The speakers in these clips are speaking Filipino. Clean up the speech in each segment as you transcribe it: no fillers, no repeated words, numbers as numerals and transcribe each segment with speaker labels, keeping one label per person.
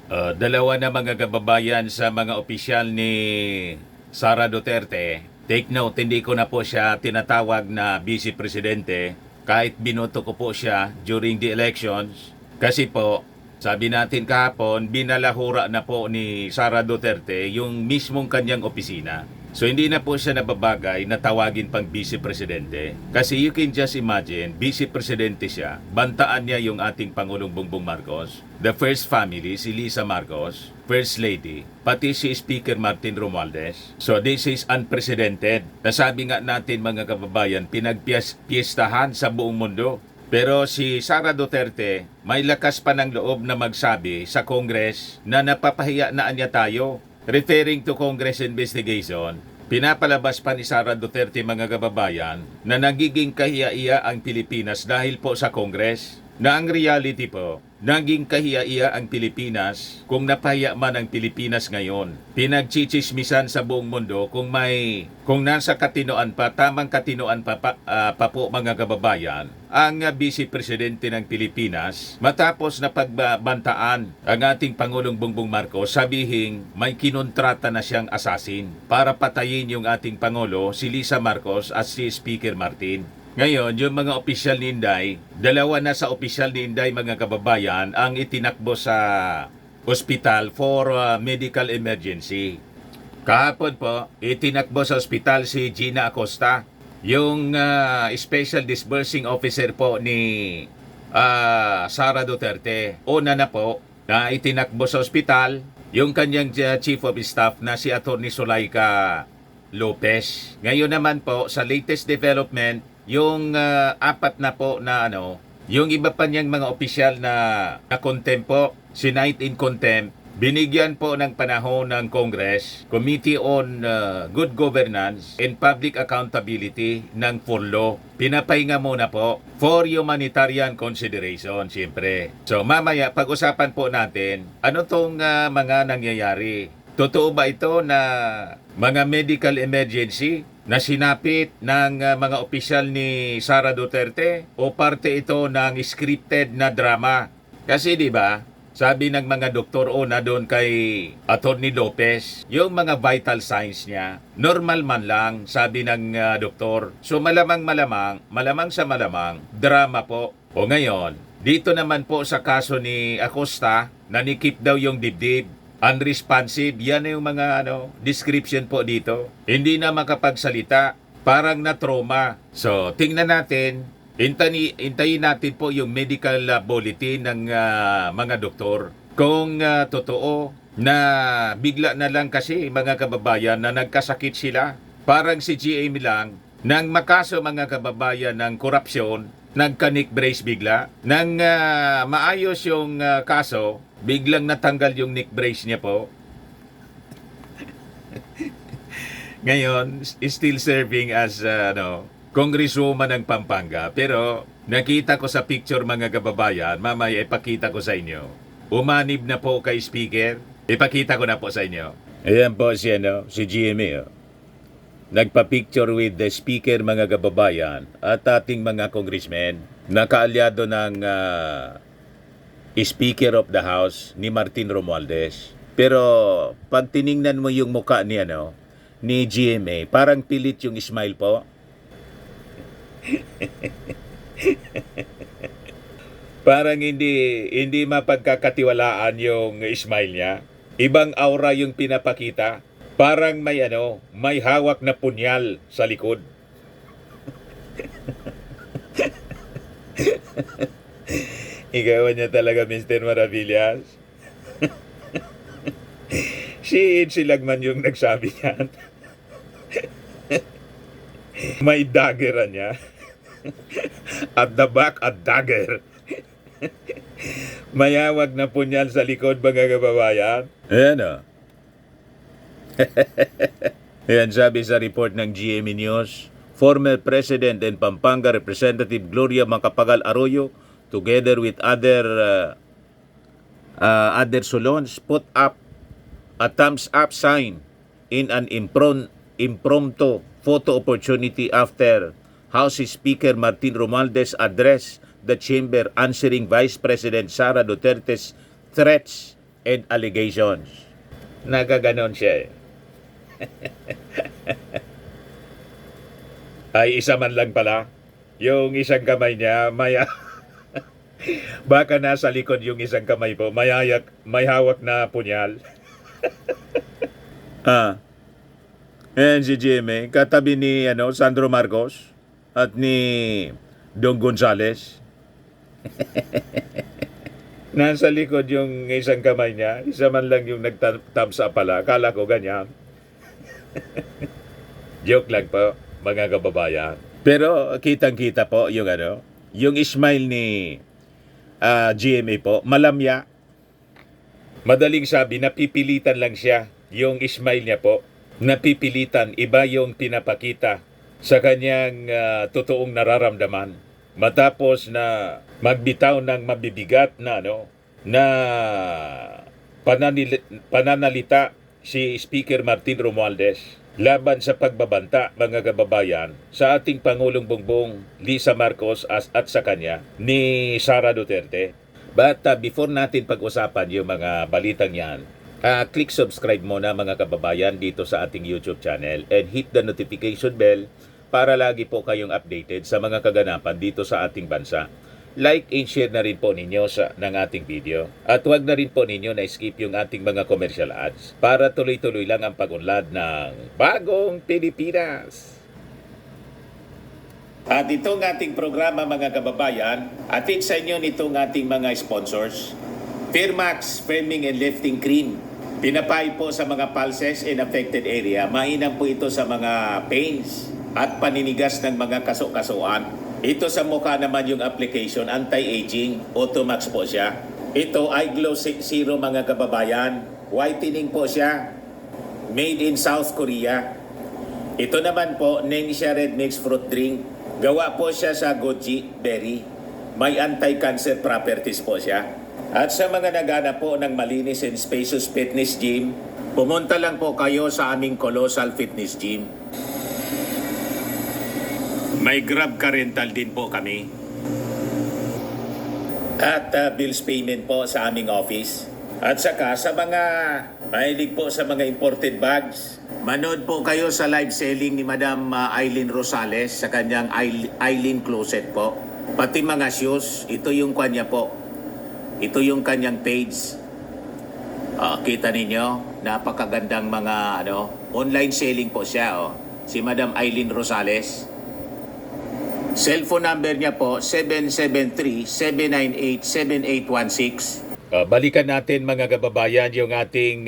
Speaker 1: Dalawa na mga kababayan sa mga opisyal ni Sara Duterte. Take note, hindi ko na po siya tinatawag na Vice Presidente kahit binoto ko po siya during the elections. Kasi po, sabi natin kahapon, binalahura na po ni Sara Duterte yung mismong kanyang opisina. So hindi na po siya nababagay na tawagin pang Vice Presidente. Kasi you can just imagine, Vice Presidente siya, bantaan niya yung ating Pangulong Bongbong Marcos, the first family, si Lisa Marcos, First Lady, pati si Speaker Martin Romualdez. So this is unprecedented. Nasabi nga natin mga kababayan, pinagpiestahan sa buong mundo. Pero si Sara Duterte, may lakas pa ng loob na magsabi sa Congress na napapahiya na niya tayo. Referring to Congress investigation, pinapalabas pa ni Sara Duterte mga kababayan na nagiging kahiya-iya ang Pilipinas dahil po sa Congress. Na ang reality po, naging kahiya-iya ang Pilipinas kung napahiya man ang Pilipinas ngayon. Pinagchichismisan sa buong mundo kung nasa katinoan pa, tamang katinoan pa po mga kababayan, ang Vice Presidente ng Pilipinas matapos na pagbantaan ang ating Pangulong Bongbong Marcos sabihing may kinontrata na siyang assassin para patayin yung ating Pangulo, si Lisa Marcos at si Speaker Martin. Ngayon, yung mga opisyal ni Inday, dalawa na sa opisyal ni Inday mga kababayan ang itinakbo sa ospital for medical emergency. Kahapon po, itinakbo sa ospital si Gina Acosta, yung special disbursing officer po ni Sara Duterte. Una na po na itinakbo sa ospital yung kanyang chief of staff na si Atty. Zulaika Lopez. Ngayon naman po, sa latest development, yung apat na po na yung iba pa niyang mga opisyal na contempt po, sinight in contempt, binigyan po ng panahon ng Congress, Committee on Good Governance and Public Accountability ng FORLO. Pinapahinga muna po for humanitarian consideration, siyempre. So mamaya, pag-usapan po natin, ano tong mga nangyayari? Totoo ba ito na mga medical emergency na sinapit ng mga opisyal ni Sara Duterte o parte ito ng scripted na drama? Kasi di ba, sabi ng mga doktor na doon kay Atty. Lopez, yung mga vital signs niya, normal man lang, sabi ng doktor. So malamang sa malamang, drama po. O ngayon, dito naman po sa kaso ni Acosta, nanikip daw yung dibdib, unresponsive, yan yung mga description po dito. Hindi na makapagsalita, parang na-trauma. So, tingnan natin, hintayin natin po yung medical bulletin ng mga doktor. Kung totoo na bigla na lang kasi mga kababayan na nagkasakit sila, parang si GM lang, nang makaso mga kababayan ng korupsyon, nagka-neck brace bigla. Nang maayos yung kaso, biglang natanggal yung neck brace niya po. Ngayon, still serving as congresswoman ng Pampanga. Pero nakita ko sa picture mga kababayan, mamaya ipakita ko sa inyo. Umanib na po kay speaker. Ipakita ko na po sa inyo. Ayan po si GMA. Nagpa-picture with the speaker mga kababayan at ating mga congressmen. Nakaalyado ng Speaker of the House ni Martin Romualdez. Pero pag tiningnan mo yung mukha ni ni GMA, parang pilit yung smile po. Parang hindi mapagkakatiwalaan yung smile niya. Ibang aura yung pinapakita. Parang may hawak na punyal sa likod. Ikaw niya talaga, Mr. Maravillas. Si Silagman yung nagsabi yan. May dagger niya. At the back, a dagger. Mayawag na punyal sa likod, mga kababayan. Ayan Ayan, sabi sa report ng GMA News, former President and Pampanga Representative Gloria Macapagal Arroyo, together with other Solons, put up a thumbs up sign in an impromptu photo opportunity after House Speaker Martin Romualdez addressed the chamber answering Vice President Sara Duterte's threats and allegations. Nagaganon siya eh. Ay, isa man lang pala. Yung isang kamay niya, baka nasa likod yung isang kamay po, may hawak na punyal. Ayan si Jimmy, katabi ni Sandro Marcos at ni Dong Gonzales. Nasa likod yung isang kamay niya, isa man lang yung nag-thumbs up pala. Akala ko ganyan. Joke lang po, mga kababayan. Pero kitang-kita po yung smile ni GMA po, malamya. Madaling sabi, napipilitan lang siya. Yung smile niya po, napipilitan, iba yung pinapakita sa kanyang totoong nararamdaman. Matapos na magbitaw ng mabibigat na pananalita si Speaker Martin Romualdez laban sa pagbabanta, mga kababayan, sa ating Pangulong Bongbong Lisa Marcos at sa kanya ni Sara Duterte. But before natin pag-usapan yung mga balitang yan, click subscribe muna, mga kababayan, dito sa ating YouTube channel and hit the notification bell para lagi po kayong updated sa mga kaganapan dito sa ating bansa. Like and share na rin po ninyo ng ating video. At huwag na rin po ninyo na skip yung ating mga commercial ads para tuloy-tuloy lang ang pag-unlad ng Bagong Pilipinas. At itong ating programa, mga kababayan, atid sa inyo nitong ating mga sponsors. Firmax Firming and Lifting Cream. Pinapay po sa mga pulses in affected area. Mainam po ito sa mga pains at paninigas ng mga kaso-kasuan. Ito sa mukha naman yung application, anti-aging, Automax po siya. Ito ay Glow Zero, mga kababayan. Whitening po siya. Made in South Korea. Ito naman po, Nengxia Red Mix Fruit Drink. Gawa po siya sa goji berry. May anti-cancer properties po siya. At sa mga nagana po ng malinis and spacious fitness gym, pumunta lang po kayo sa aming Colossal Fitness Gym. May Grab car rental din po kami. At bills payment po sa aming office. At saka sa mga mahilig po sa mga imported bags, manood po kayo sa live selling ni Madam Eileen Rosales sa kanyang Eileen Closet po. Pati mga shoes, ito yung kanya po. Ito yung kanyang page. Kita ninyo, napakagandang mga online selling po siya. Si Madam Eileen Rosales. Cellphone number niya po, 773-798-7816. Balikan natin, mga kababayan, yung ating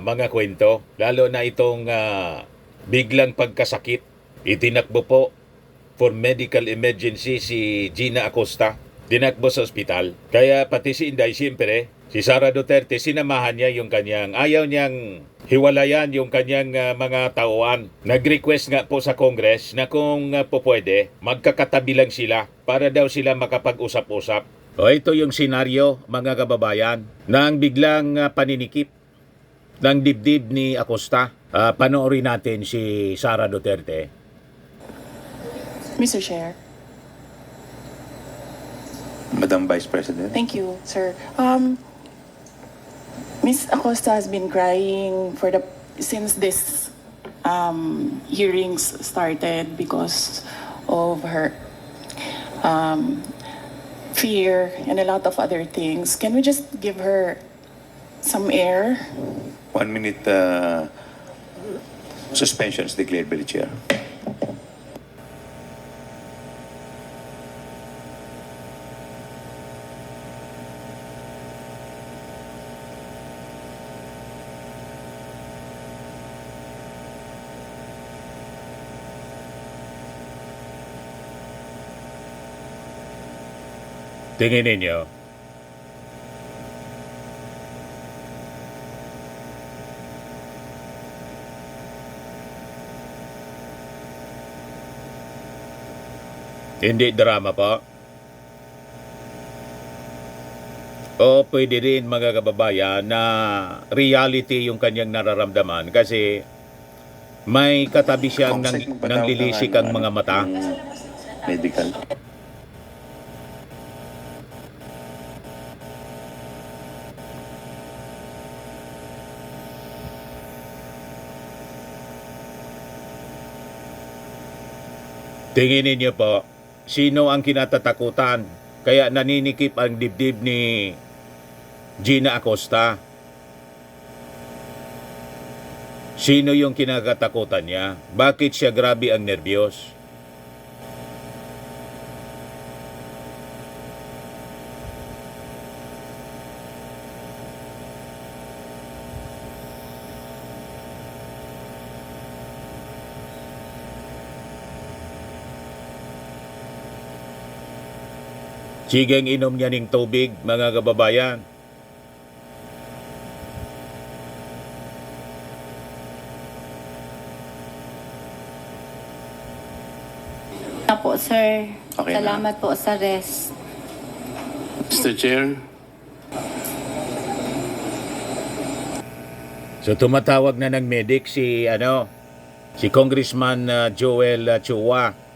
Speaker 1: mga kwento. Lalo na itong biglang pagkasakit. Itinakbo po for medical emergency si Gina Acosta. Dinakbo sa ospital. Kaya pati si Inday, siyempre, si Sara Duterte, sinamahan niya yung kanyang, ayaw niyang hiwalayan yung kanyang mga tauhan. Nag-request nga po sa Congress na kung po pwede, magkakatabi lang sila para daw sila makapag-usap-usap. Ito yung senaryo, mga kababayan, ng biglang paninikip ng dibdib ni Acosta. Panoorin natin si Sara Duterte.
Speaker 2: Mr. Chair.
Speaker 3: Madam Vice President.
Speaker 2: Thank you, sir. Ms. Acosta has been crying since this hearings started because of her fear and a lot of other things. Can we just give her some air?
Speaker 3: 1 minute suspension is declared by the chair.
Speaker 1: Tingin ninyo. Hindi drama po. O pwede rin, mga kababayan, na reality yung kanyang nararamdaman kasi may katabi siyang nanglilisik ang mga mata.
Speaker 3: Medical.
Speaker 1: Tingin ninyo po, sino ang kinatatakutan kaya naninikip ang dibdib ni Gina Acosta? Sino yung kinakatakutan niya? Bakit siya grabe ang nerbiyos? Sigang inom niya ng tubig, mga kababayan.
Speaker 4: Na po, sir.
Speaker 3: Okay na.
Speaker 4: Salamat po sa rest.
Speaker 5: Mr. Chair,
Speaker 1: So tumatawag na ng medic si Congressman Joel Chua.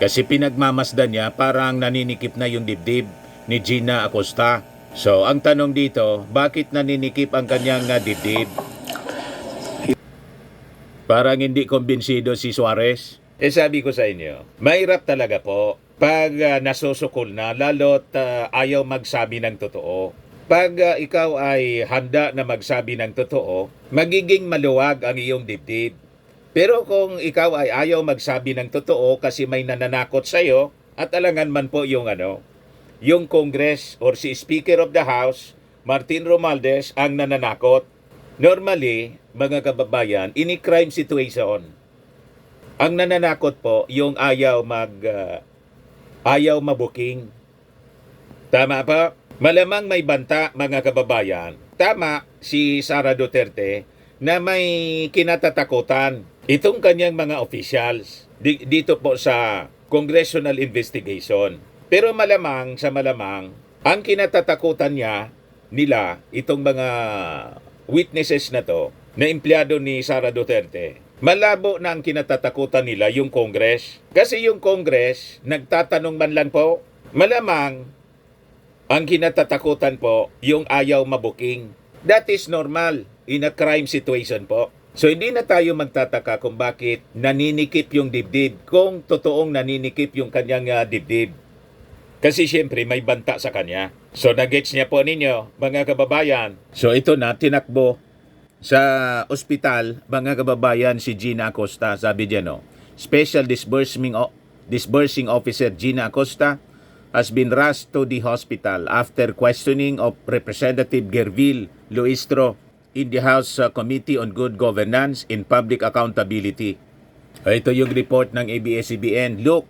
Speaker 1: Kasi pinagmamasdan niya parang naninikip na yung dibdib ni Gina Acosta. So ang tanong dito, bakit naninikip ang kanyang dibdib? Parang hindi kumbinsido si Suarez. Sabi ko sa inyo, mahirap talaga po pag nasusukol na, lalo't ayaw magsabi ng totoo. Pag ikaw ay handa na magsabi ng totoo, magiging maluwag ang iyong dibdib. Pero kung ikaw ay ayaw magsabi ng totoo kasi may nananakot sa iyo, at alangan man po yung yung Congress or si Speaker of the House, Martin Romualdez, ang nananakot. Normally, mga kababayan, in a crime situation, ang nananakot po yung ayaw mabuking. Tama pa? Malamang may banta, mga kababayan. Tama si Sara Duterte na may kinatatakutan itong kanyang mga officials dito po sa congressional investigation. Pero malamang, ang kinatatakutan nila, itong mga witnesses na to, na empleyado ni Sara Duterte, malabo na ang kinatatakutan nila yung Congress. Kasi yung Congress, nagtatanong man lang po, malamang ang kinatatakutan po yung ayaw mabuking. That is normal in a crime situation po. So hindi na tayo magtataka kung bakit naninikip yung dibdib, kung totoong naninikip yung kanyang dibdib. Kasi siyempre may banta sa kanya. So nagets niya po ninyo, mga kababayan. So ito na, tinakbo sa ospital, mga kababayan, si Gina Acosta. Sabi diyan, Special Disbursing Officer Gina Acosta has been rushed to the hospital after questioning of Representative Gervil Luistro in the House Committee on Good Governance and Public Accountability. Ito yung report ng ABS-CBN. Look,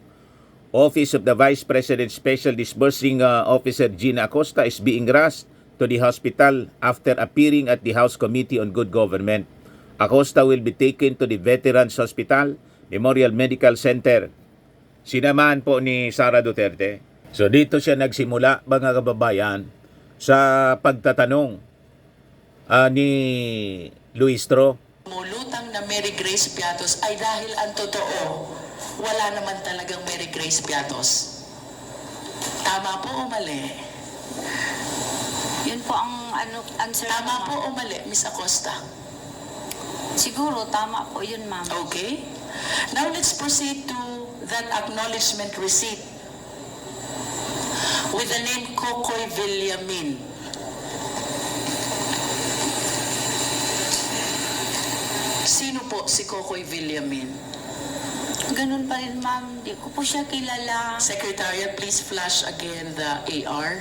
Speaker 1: Office of the Vice President Special Disbursing Officer Gina Acosta is being rushed to the hospital after appearing at the House Committee on Good Government. Acosta will be taken to the Veterans Hospital, Memorial Medical Center. Sinamahan po ni Sara Duterte. So dito siya nagsimula, mga kababayan, sa pagtatanong ni Luistro.
Speaker 6: Mulutang na Mary Grace Piatos ay dahil ang totoo, wala naman talagang Mary Grace Piatos. Tama po o mali?
Speaker 4: Yun po ang answer.
Speaker 6: Tama
Speaker 4: ko,
Speaker 6: po
Speaker 4: ma'am.
Speaker 6: o mali, Miss Acosta?
Speaker 4: Siguro, tama po yun, ma'am.
Speaker 6: Okay. Now let's proceed to that acknowledgement receipt with the name Kokoy Villamin. Sino po si Kokoy Villamin?
Speaker 4: Ganun pa rin, ma'am. Di ko po siya kilala.
Speaker 6: Secretariat, please flash again the AR.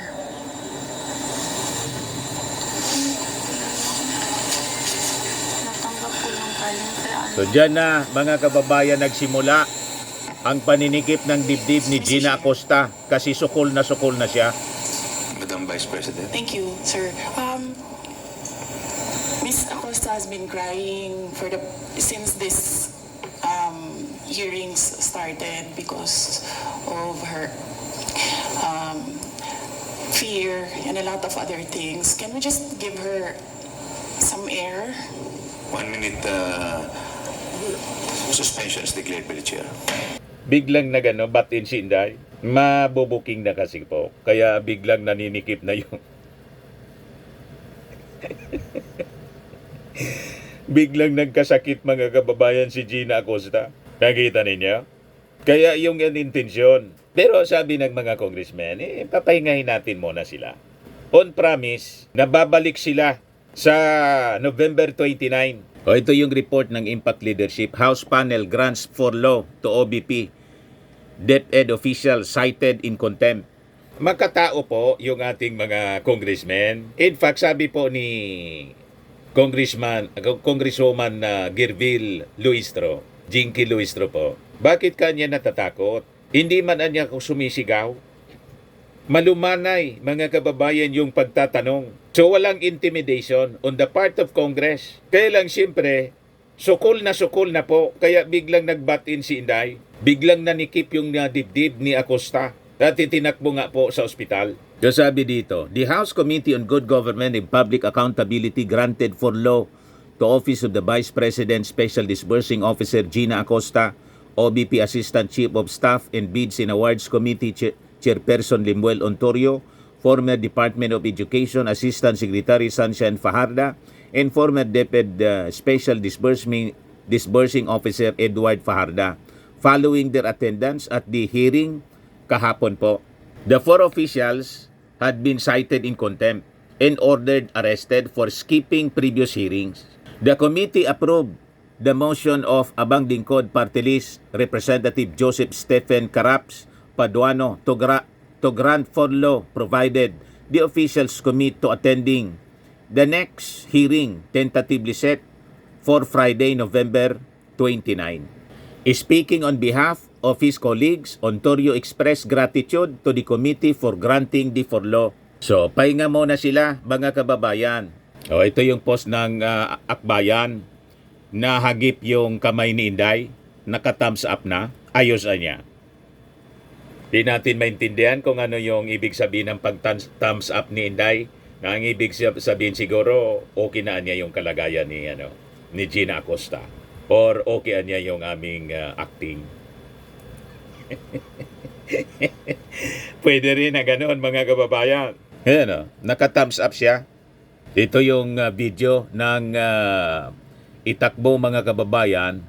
Speaker 4: Natanggap ko lang galing kay ano.
Speaker 1: So dyan na, mga kababayan, nagsimula ang paninikip ng dibdib ni Gina Acosta kasi sukol na siya.
Speaker 3: Madam Vice President.
Speaker 2: Thank you, sir. Miss Acosta has been crying since this hearings started because of her fear and a lot of other things. Can we just give her some air?
Speaker 3: 1 minute suspension is declared by the chair.
Speaker 1: Biglang batin si Inday. Mabubuking na kasi po. Kaya biglang naninikip na yung biglang nagkasakit, mga kababayan, si Gina Acosta. Nakita ninyo? Kaya yung intensyon. Pero sabi ng mga congressmen, papahingahin natin muna sila. On promise, nababalik sila sa November 29. O ito yung report ng Impact Leadership. House panel grants for law to OBP. DepEd official cited in contempt. Makatao po yung ating mga congressmen. In fact, sabi po ni Congresswoman Gervil Luistro, Jinky Luistro po, bakit kanya natatakot? Hindi man niya sumisigaw. Malumanay, mga kababayan, yung pagtatanong. So walang intimidation on the part of Congress. Kaya lang siyempre, sukol na po. Kaya biglang nag-butt-in si Inday. Biglang nanikip yung dibdib ni Acosta. Dati tinakbo nga po sa ospital. So sabi dito, the House Committee on Good Government and Public Accountability granted for law to Office of the Vice President Special Disbursing Officer Gina Acosta, OBP Assistant Chief of Staff and Bids and Awards Committee Chairperson Limuel Ontorio, former Department of Education Assistant Secretary Sunshine Fajarda, and former DepEd Special Disbursing Officer Edward Fajarda, following their attendance at the hearing kahapon po. The four officials had been cited in contempt and ordered arrested for skipping previous hearings. The committee approved the motion of Abang Lingkod Party List Representative Joseph Stephen Caraps Paduano to grant for law provided the officials commit to attending the next hearing tentatively set for Friday, November 29. Speaking on behalf of his colleagues, Ontorio expressed gratitude to the committee for granting the for law. So, pahinga muna sila, mga kababayan. O, ito yung post ng Akbayan. Nahagip yung kamay ni Inday, naka-thumbs up na, ayos na niya. Di natin maintindihan kung ano yung ibig sabihin ng pag-thumbs up ni Inday. Na ang ibig sabihin siguro, okay na niya yung kalagayan ni Gina Acosta. Or okay niya yung aming acting. Pwede rin na ganoon, mga kababayan. Ayan naka-thumbs up siya. Ito yung video ng itakbo, mga kababayan,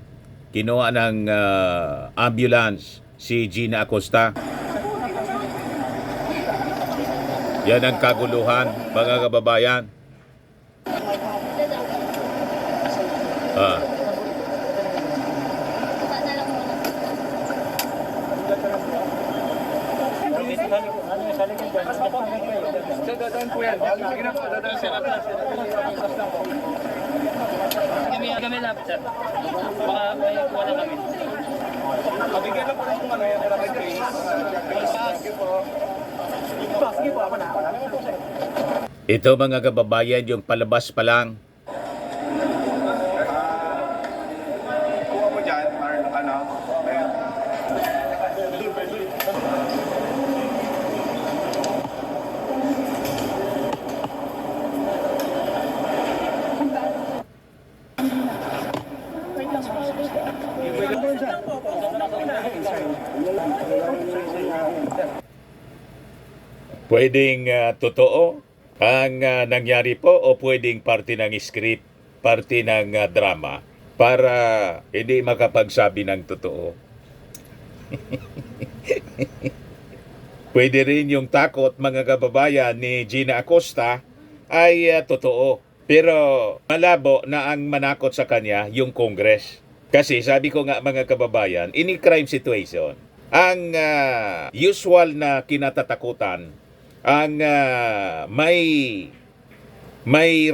Speaker 1: kinuha ng ambulance si Gina Acosta. Yan ang kaguluhan, mga kababayan.
Speaker 7: Kami lapit, sir. Baka may kuha na kami. Mabigyan na po ng kung ano yung sige po, ako na.
Speaker 1: Ito, mga kababayan, yung palabas pa lang.
Speaker 7: Kuha mo dyan, ano?
Speaker 1: Pwedeng totoo ang nangyari po o pwedeng parte ng script, parte ng drama para hindi makapagsabi ng totoo. Pwede rin yung takot, mga kababayan, ni Gina Acosta ay totoo. Pero malabo na ang manakot sa kanya yung Congress. Kasi sabi ko nga, mga kababayan, in a crime situation, ang usual na kinatatakutan, ang may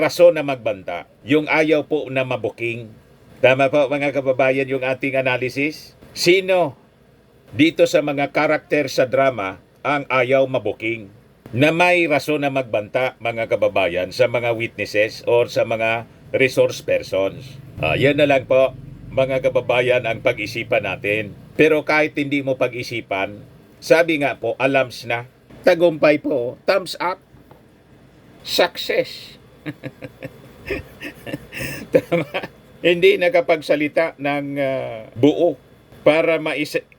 Speaker 1: rason na magbanta, yung ayaw po na mabuking. Tama po, mga kababayan, yung ating analysis? Sino dito sa mga karakter sa drama ang ayaw mabuking? Na may rason na magbanta, mga kababayan, sa mga witnesses or sa mga resource persons. Yan na lang po, mga kababayan, ang pag-isipan natin. Pero kahit hindi mo pag-isipan, sabi nga po, alams na. Tagumpay po, thumbs up, success. Tama. Hindi nakapagsalita ng buo para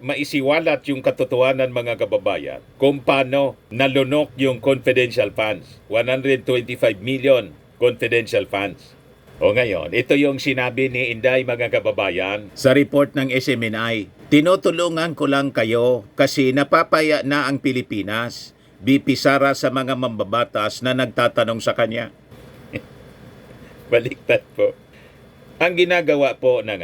Speaker 1: maisiwalat yung katotohanan, mga kababayan, kung paano nalunok yung confidential funds. 125 million confidential funds. O ngayon, ito yung sinabi ni Inday, mga kababayan, sa report ng SMNI. Tinutulungan ko lang kayo kasi napapaya na ang Pilipinas. BP Sara sa mga mambabatas na nagtatanong sa kanya. Baliktad po. Ang ginagawa po ng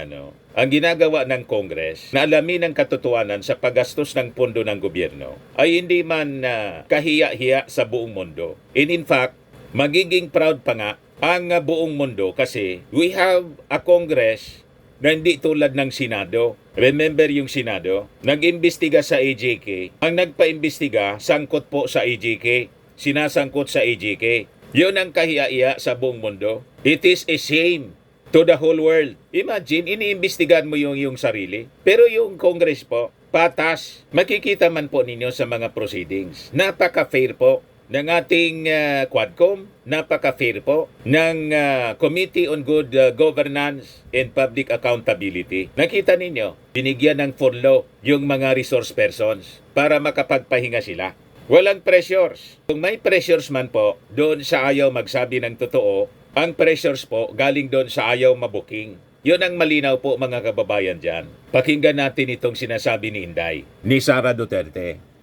Speaker 1: ang ginagawa ng Congress na alamin ang katotohanan sa paggastos ng pondo ng gobyerno ay hindi man kahiya-hiya sa buong mundo. And in fact, magiging proud pa nga ang buong mundo kasi we have a Congress na hindi tulad ng Senado. Remember yung Senado? Nag-imbestiga sa AJK. Ang nagpa-imbestiga, sangkot po sa AJK. Sinasangkot sa AJK. Yun ang kahiya-hiya sa buong mundo. It is a shame to the whole world. Imagine, iniimbestigahan mo yung sarili. Pero yung Congress po, patas. Makikita man po ninyo sa mga proceedings. Napaka-fair po ng ating Quadcom, napaka-fair po ng Committee on Good Governance and Public Accountability. Nakita ninyo, binigyan ng full law yung mga resource persons para makapagpahinga sila. Walang pressures. Kung may pressures man po, doon sa ayaw magsabi ng totoo, ang pressures po galing doon sa ayaw mabuking. Yun ang malinaw po mga kababayan dyan. Pakinggan natin itong sinasabi ni Inday, ni Sara Duterte.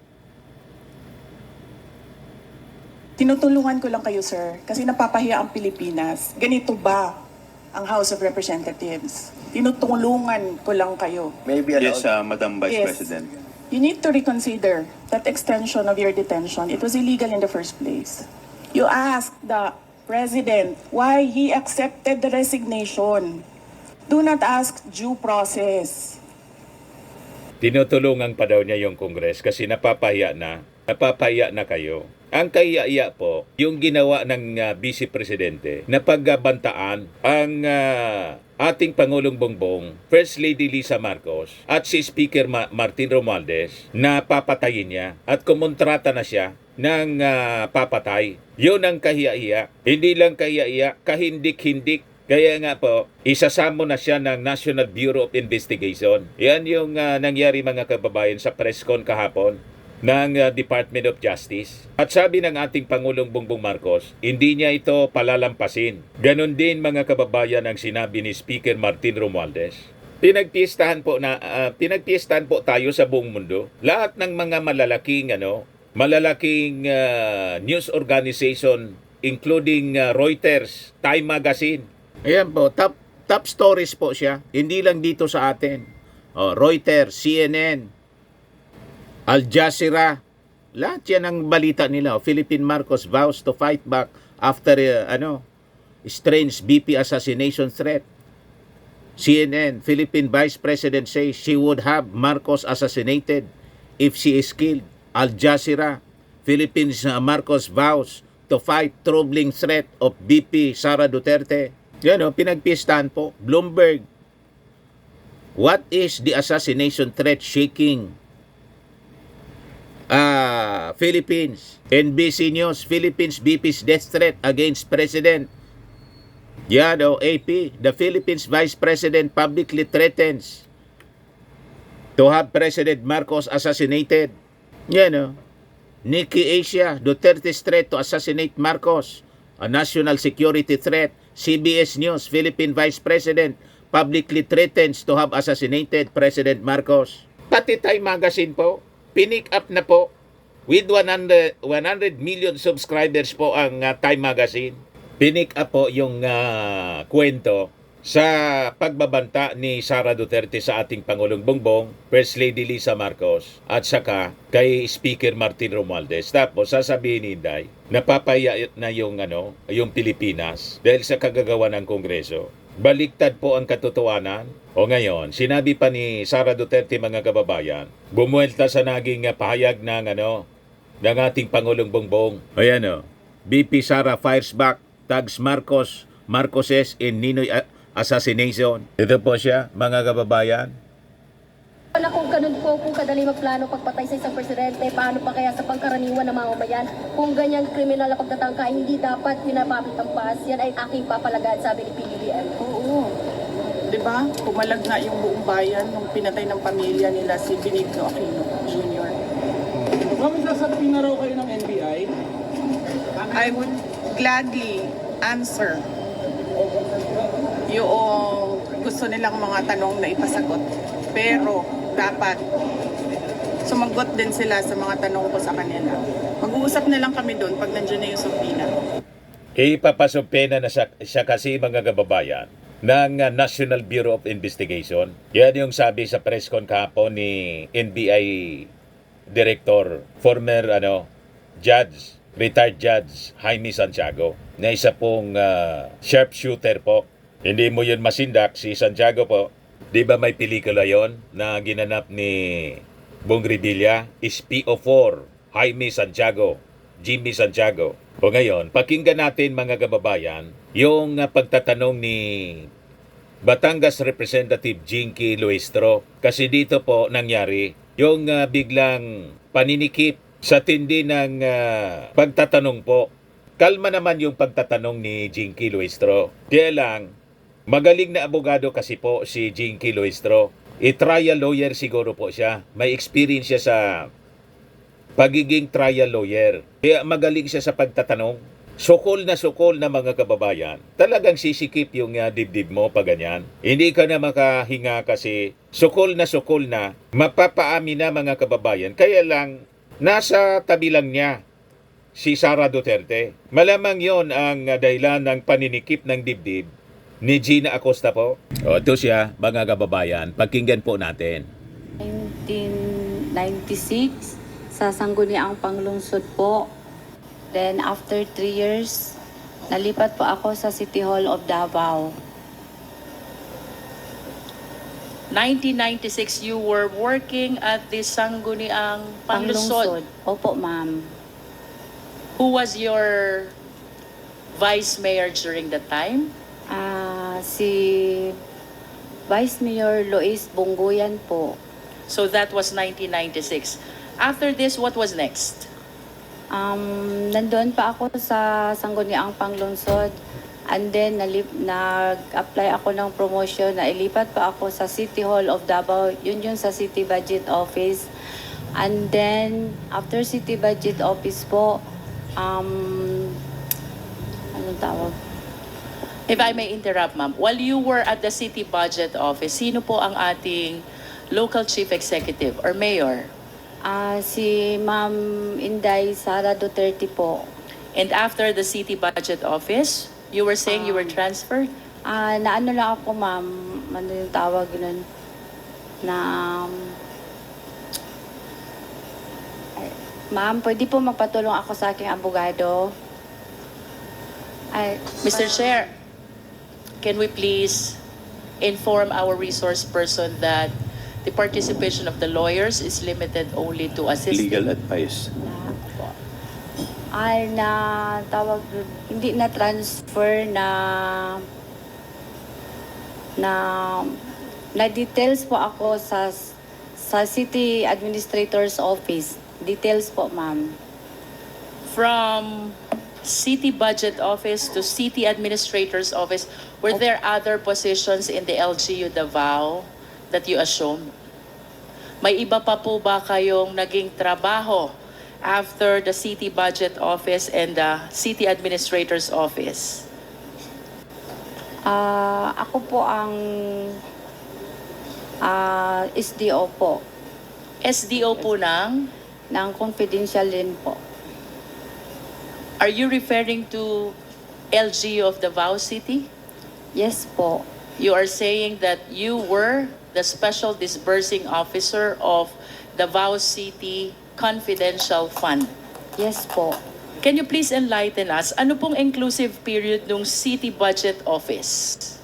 Speaker 2: Tinutulungan ko lang kayo, sir, kasi napapahiya ang Pilipinas. Ganito ba ang House of Representatives? Tinutulungan ko lang kayo.
Speaker 8: Maybe allowed.
Speaker 3: Yes, Madam Vice
Speaker 2: Yes.
Speaker 3: President.
Speaker 2: You need to reconsider that extension of your detention. It was illegal in the first place. You asked the President why he accepted the resignation. Do not ask due process.
Speaker 1: Tinutulungan pa daw niya yung Congress kasi napapahiya na kayo. Ang kahiya po, yung ginawa ng Vice Presidente na pagbantaan ang ating Pangulong Bongbong, First Lady Lisa Marcos at si Speaker Martin Romualdez na papatayin niya at kumontrata na siya ng papatay. Yun ang kahiya. Hindi lang kahiya, kahindik-hindik. Kaya nga po, isasamo na siya ng National Bureau of Investigation. Yan yung nangyari mga kababayan sa press con kahapon ng Department of Justice. At sabi ng ating Pangulong Bongbong Marcos, hindi niya ito palalampasin. Ganon din mga kababayan ang sinabi ni Speaker Martin Romualdez. Pinagpiestahan po tayo sa buong mundo. Lahat ng mga malalaking news organization including Reuters, Time Magazine. Ayan po, top stories po siya. Hindi lang dito sa atin. Reuters, CNN, Al Jazeera, lahat yan ang balita nila. Philippine Marcos vows to fight back after strange BP assassination threat. CNN, Philippine Vice President says she would have Marcos assassinated if she is killed. Al Jazeera, Philippines Marcos vows to fight troubling threat of BP Sara Duterte. Yan pinagpiestahan po. Bloomberg, what is the assassination threat shaking Philippines? NBC News, Philippines BP's death threat against President. Yan AP, the Philippines Vice President publicly threatens to have President Marcos assassinated. Yan Nikki Asia, Duterte's threat to assassinate Marcos, a national security threat. CBS News, Philippine Vice President publicly threatens to have assassinated President Marcos. Pati Time Magazine po, pinick up na po with 100 million subscribers po ang Time Magazine. Pinick up po yung kwento sa pagbabanta ni Sara Duterte sa ating Pangulong Bongbong, First Lady Lisa Marcos at saka kay Speaker Martin Romualdez. Tapos sasabihin ni Inday, napapaya na yung Pilipinas dahil sa kagagawa ng Kongreso. Baliktad po ang katotohanan. O ngayon, sinabi pa ni Sara Duterte mga kababayan, bumuelta sa naging pahayag ng ating Pangulong Bongbong. Ayan BP Sara fires back, tags Marcoses in Ninoy assassination. Ito po siya, mga kababayan.
Speaker 9: Na kung ganun po kung kadali magplano pagpatay sa isang presidente, paano pa kaya sa pangkaraniwan ng mamamayan? Kung ganyang kriminal na pagtatangka, hindi dapat pinapapit ang paas. Yan ay aking papalagad, sabi ni PBBM.
Speaker 2: Oo. Diba? Pumalag nga yung buong bayan nung pinatay ng pamilya nila si Benigno Aquino Jr.
Speaker 7: Ma'am, sasabihin na raw kayo ng NBI?
Speaker 2: I would gladly answer yung gusto nilang mga tanong na ipasagot. Pero dapat sumagot din sila sa mga tanong ko sa kanila. Mag-uusap na lang kami doon pag nandiyan na yung subpoena.
Speaker 1: Ipapasumpena na siya kasi mga kababayan ng National Bureau of Investigation. Yan yung sabi sa press con kahapon ni NBI Director, former judge, retired judge Jaime Santiago, na isa pong sharpshooter po. Hindi mo yun masindak si Santiago po. Di ba may pelikula yon na ginanap ni Bong Revilla, is PO4, Jaime Santiago, Jimmy Santiago. O ngayon, pakinggan natin mga kababayan, yung pagtatanong ni Batangas Representative Jinky Luistro. Kasi dito po nangyari yung biglang paninikip sa tindi ng pagtatanong po. Kalma naman yung pagtatanong ni Jinky Luistro. Kaya lang, magaling na abogado kasi po si Jinky Luistro. Trial lawyer siguro po siya. May experience siya sa pagiging trial lawyer. Kaya magaling siya sa pagtatanong. Sukol na mga kababayan. Talagang sisikip yung dibdib mo pag ganyan. Hindi ka na makahinga kasi sukol na mapapaamin na mga kababayan. Kaya lang, nasa tabi lang niya si Sara Duterte. Malamang yon ang dahilan ng paninikip ng dibdib ni Gina Acosta po. O, ito siya, mga kababayan. Pakinggan po natin.
Speaker 4: 1996 sa Sangguniang Panglungsod po. Then after 3 years, nalipat po ako sa City Hall of Davao.
Speaker 6: 1996, you were working at the Sangguniang Panglungsod.
Speaker 4: Opo, ma'am.
Speaker 6: Who was your vice mayor during that time?
Speaker 4: Si Vice Mayor Lois Bonggoyan po.
Speaker 6: So that was 1996. After this, what was next?
Speaker 4: Nandoon pa ako sa Sangguniang Panglungsod, and then nag-apply ako ng promotion na ilipat pa ako sa City Hall of Davao, yun sa City Budget Office. And then after City Budget Office po, anong tawag?
Speaker 6: If I may interrupt, ma'am, while you were at the City Budget Office, sino po ang ating local chief executive or mayor?
Speaker 4: Si Ma'am Inday Sara Duterte po.
Speaker 6: And after the City Budget Office, you were saying you were transferred?
Speaker 4: Naano lang ako, ma'am, ano yung tawag nun? Ma'am, pwede po magpatulong ako sa aking abogado?
Speaker 6: Mr. Chair, can we please inform our resource person that the participation of the lawyers is limited only to assisting?
Speaker 5: Legal advice.
Speaker 4: Hindi na transfer na details po ako sa City Administrator's Office. Details po, ma'am.
Speaker 6: From City Budget Office to City Administrator's Office, were there other positions in the LGU Davao that you assumed? May iba pa po ba kayong naging trabaho after the City Budget Office and the City Administrator's Office?
Speaker 4: Ako po ang SDO po.
Speaker 6: SDO po ng?
Speaker 4: Ng confidential din po.
Speaker 6: Are you referring to LGU of Davao City?
Speaker 4: Yes po.
Speaker 6: You are saying that you were the Special Disbursing Officer of Davao City Confidential Fund.
Speaker 4: Yes po.
Speaker 6: Can you please enlighten us, ano pong inclusive period ng City Budget Office?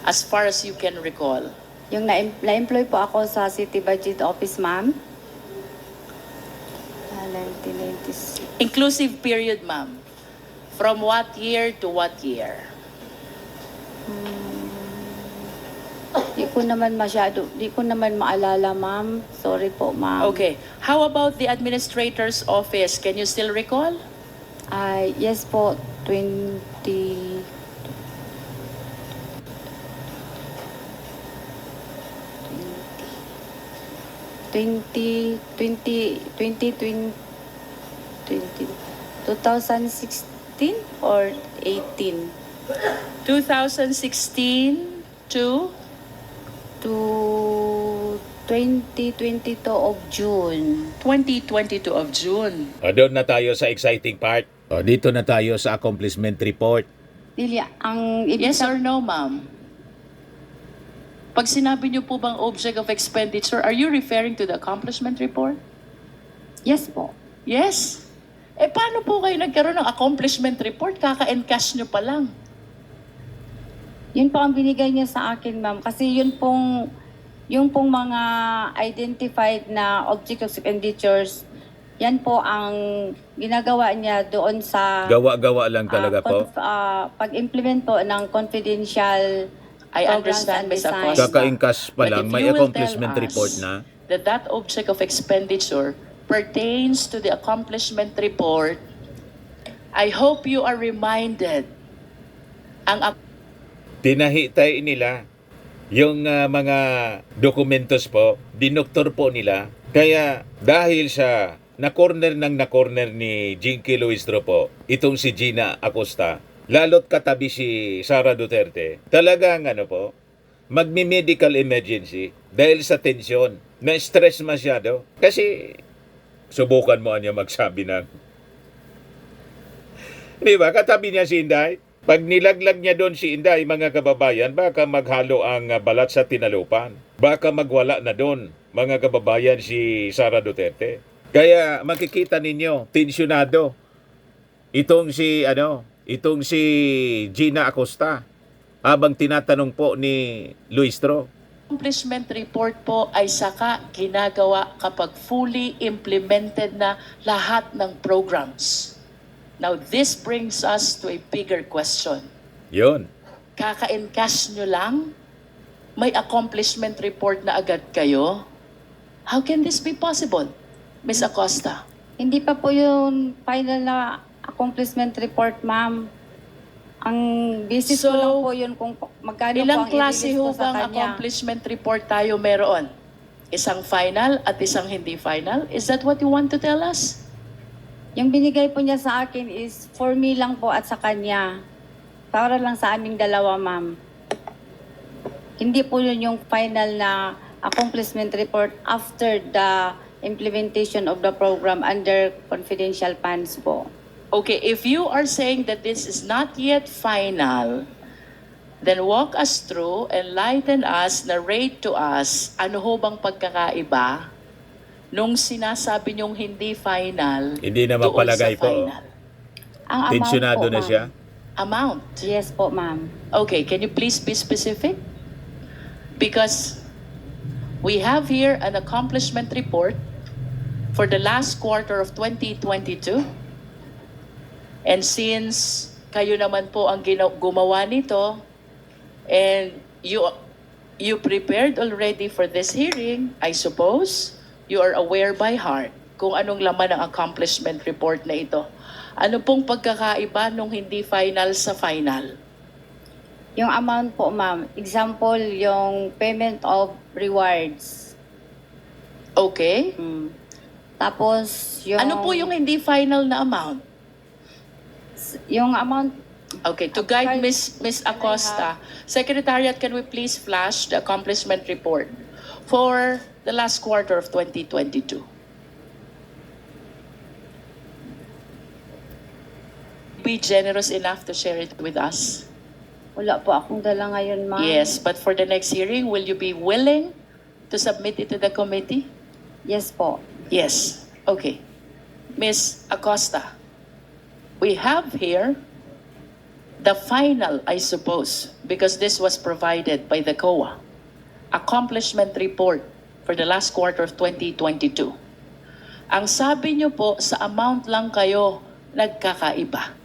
Speaker 6: As far as you can recall.
Speaker 4: Yung na-employ po ako sa City Budget Office, ma'am. 1996.
Speaker 6: Inclusive period, ma'am. From what year to what year?
Speaker 4: Di ko naman maalala, ma'am. Sorry po, ma'am.
Speaker 6: Okay. How about the Administrator's Office? Can you still recall?
Speaker 4: Yes po, 20... 2016 or 18?
Speaker 6: 2016 to?
Speaker 4: To 2022 of June.
Speaker 6: 2022 of June.
Speaker 1: Doon na tayo sa exciting part. Dito na tayo sa accomplishment report.
Speaker 4: Dili, ang ibig
Speaker 6: Yes or no, ma'am? Pag sinabi niyo po bang object of expenditure, are you referring to the accomplishment report?
Speaker 4: Yes po.
Speaker 6: Yes. Eh, paano po kayo nagkaroon ng accomplishment report? Kaka-encash niyo pa lang.
Speaker 4: Yun po ang binigay niya sa akin, ma'am. Kasi yung pong mga identified na object of expenditures, yan po ang ginagawa niya doon sa
Speaker 1: Gawa-gawa lang talaga po.
Speaker 4: pag-implement po ng confidential
Speaker 6: I
Speaker 4: programs
Speaker 6: understand,
Speaker 4: and
Speaker 6: Ms.
Speaker 4: design.
Speaker 6: Acosta.
Speaker 1: Kaka-encash pa
Speaker 6: But
Speaker 1: lang,
Speaker 6: if
Speaker 1: may
Speaker 6: you will
Speaker 1: accomplishment
Speaker 6: tell us
Speaker 1: report na.
Speaker 6: that object of expenditure pertains to the accomplishment report, I hope you are reminded ang
Speaker 1: Tinahitay nila yung mga dokumentos po, dinoktor po nila. Kaya dahil sa na-corner ni Jinky Luistro po, itong si Gina Acosta, lalo't katabi si Sara Duterte, talagang magmi-medical emergency dahil sa tensyon, na-stress masyado. Kasi subukan mo niya magsabi ng, di ba, katabi niya si Inday. Pag nilaglag niya doon si Inday, mga kababayan, baka maghalo ang balat sa tinalupan. Baka magwala na doon, mga kababayan, si Sara Duterte. Kaya makikita ninyo, tensyonado itong si Gina Acosta habang tinatanong po ni Luistro.
Speaker 6: accomplishment report po ay saka ginagawa kapag fully implemented na lahat ng programs. Now, this brings us to a bigger question.
Speaker 1: Yun.
Speaker 6: Kaka-encash nyo lang? May accomplishment report na agad kayo? How can this be possible, Ms. Acosta?
Speaker 4: Hindi pa po yung final na accomplishment report, ma'am. Ang basis ko
Speaker 6: So,
Speaker 4: lang po yun kung magkano po
Speaker 6: Ilang
Speaker 4: ang
Speaker 6: klase
Speaker 4: i-release
Speaker 6: ho
Speaker 4: ko sa
Speaker 6: bang
Speaker 4: kanya.
Speaker 6: accomplishment report tayo meron? Isang final at isang hindi final? Is that what you want to tell us?
Speaker 4: Yung binigay po niya sa akin is for me lang po at sa kanya. Para lang sa aming dalawa, ma'am. Hindi po yun yung final na accomplishment report after the implementation of the program under confidential funds po.
Speaker 6: Okay, if you are saying that this is not yet final, then walk us through, enlighten us, narrate to us, ano ho bang pagkakaiba nung sinasabi niyong hindi final
Speaker 1: Hindi na
Speaker 6: doon
Speaker 1: mapalagay
Speaker 6: sa
Speaker 1: po.
Speaker 6: final?
Speaker 4: Ang amount
Speaker 1: Tensyonado
Speaker 4: po,
Speaker 1: na
Speaker 4: ma'am.
Speaker 1: siya.
Speaker 6: Amount.
Speaker 4: Yes po, ma'am.
Speaker 6: Okay, can you please be specific? Because we have here an accomplishment report for the last quarter of 2022. And since kayo naman po ang gumawa nito, and you prepared already for this hearing, I suppose, you are aware by heart kung anong laman ng accomplishment report na ito. Ano pong pagkakaiba nung hindi final sa final?
Speaker 4: Yung amount po, ma'am. Example, yung payment of rewards.
Speaker 6: Okay?
Speaker 4: Tapos, yung...
Speaker 6: Ano po yung hindi final na amount?
Speaker 4: Yung amount...
Speaker 6: Okay, to guide Miss Acosta, Secretariat, can we please flash the accomplishment report for the last quarter of 2022? Be generous enough to share it with us.
Speaker 4: Wala po akong dala ngayon, ma'am.
Speaker 6: Yes, but for the next hearing, will you be willing to submit it to the committee?
Speaker 4: Yes po.
Speaker 6: Yes. Okay. Miss Acosta, we have here the final, I suppose, because this was provided by the COA, accomplishment report for the last quarter of 2022. Ang sabi niyo po, sa amount lang kayo nagkakaiba.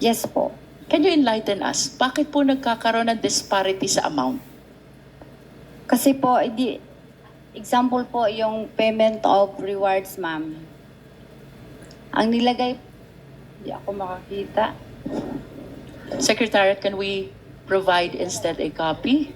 Speaker 4: Yes po.
Speaker 6: Can you enlighten us? Bakit po nagkakaroon ng disparity sa amount?
Speaker 4: Kasi po, example po yung payment of rewards, ma'am. Ang nilagay, hindi ako makakita.
Speaker 6: Secretariat, can we provide instead a copy?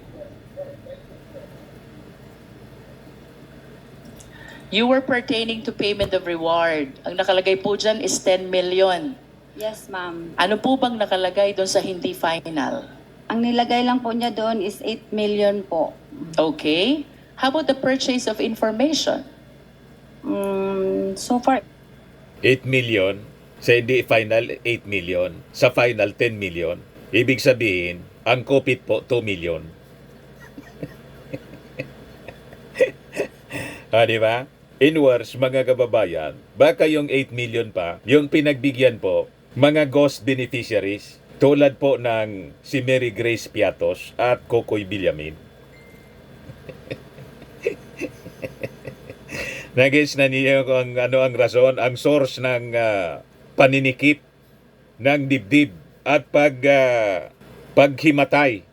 Speaker 6: You were pertaining to payment of reward. Ang nakalagay po dyan is 10 million.
Speaker 4: Yes, ma'am.
Speaker 6: Ano po bang nakalagay doon sa hindi final?
Speaker 4: Ang nilagay lang po niya doon is 8 million po.
Speaker 6: Okay. How about the purchase of information?
Speaker 4: So far,
Speaker 1: 8 million. Sa hindi final, 8 million. Sa final, 10 million. Ibig sabihin, ang kopit po, 2 million. Di ba? In words, mga kababayan, baka yung 8 million pa, yung pinagbigyan po, mga ghost beneficiaries, tulad po ng si Mary Grace Piatos at Kokoy Villamin. Nagis na niyo kung ano ang rason, ang source ng paninikip ng dibdib at paghimatay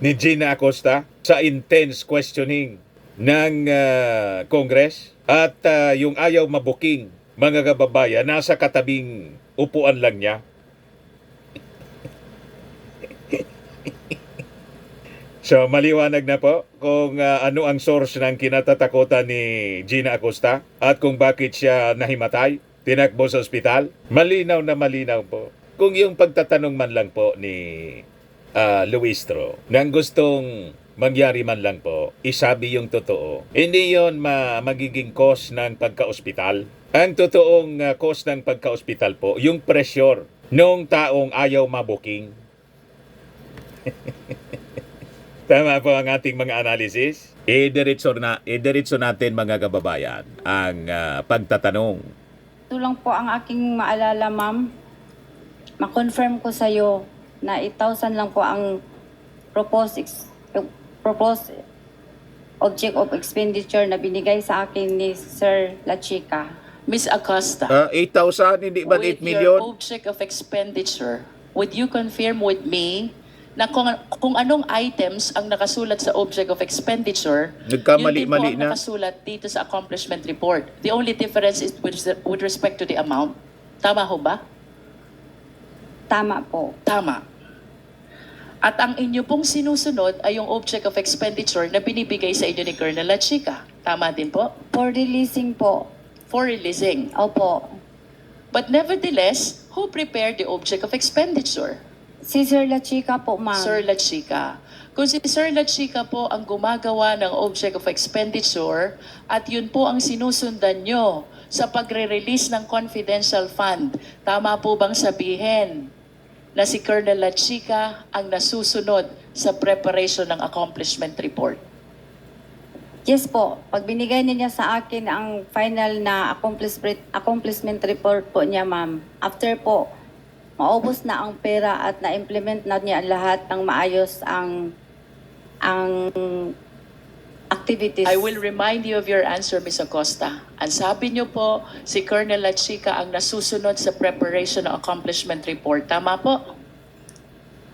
Speaker 1: ni Gina Acosta sa intense questioning ng Congress at yung ayaw mabuking mga kababayan nasa katabing upuan lang niya. So maliwanag na po kung ano ang source ng kinatatakutan ni Gina Acosta at kung bakit siya nahimatay, tinakbo sa ospital. Malinaw na malinaw po. Kung yung pagtatanong man lang po ni Luistro nang gustong mangyari man lang po, isabi yung totoo. Hindi yon magiging cause ng pagka-ospital. Ang totoong cause ng pagka-ospital po, yung pressure nung taong ayaw mabuking. Tama po ang ating mga analysis. Diretso natin mga kababayan ang pagtatanong.
Speaker 4: ito lang po ang aking maalala, ma'am. Ma-confirm ko sa iyo na 8,000 lang po ang proposed object of expenditure na binigay sa akin ni Sir La Chica.
Speaker 6: Ms. Acosta,
Speaker 1: 8,000, hindi ba 8
Speaker 6: with
Speaker 1: million?
Speaker 6: your object of expenditure, would you confirm with me na kung anong items ang nakasulat sa object of expenditure,
Speaker 1: Nagkamali-mali
Speaker 6: yun din po ang
Speaker 1: na.
Speaker 6: nakasulat dito sa accomplishment report. The only difference is with respect to the amount. Tama ho ba?
Speaker 4: Tama po.
Speaker 6: Tama. At ang inyo pong sinusunod ay yung object of expenditure na binibigay sa inyo ni Colonel La Chica. Tama din po?
Speaker 4: For releasing po.
Speaker 6: For releasing.
Speaker 4: Opo.
Speaker 6: But nevertheless, who prepared the object of expenditure?
Speaker 4: Si Sir La Chica po, ma'am.
Speaker 6: Sir La Chica. Kung si Sir La Chica po ang gumagawa ng object of expenditure at yun po ang sinusundan nyo sa pagre-release ng confidential fund, tama po bang sabihin na si Colonel La Chica ang nasusunod sa preparation ng accomplishment report?
Speaker 4: Yes po. Pag binigay niya sa akin ang final na accomplishment report po niya, ma'am, after po, maubos na ang pera at na-implement na niya lahat ng maayos ang activities.
Speaker 6: I will remind you of your answer, Ms. Acosta. Ang sabi niyo po, si Colonel La Chica ang nasusunod sa preparation ng accomplishment report. Tama po?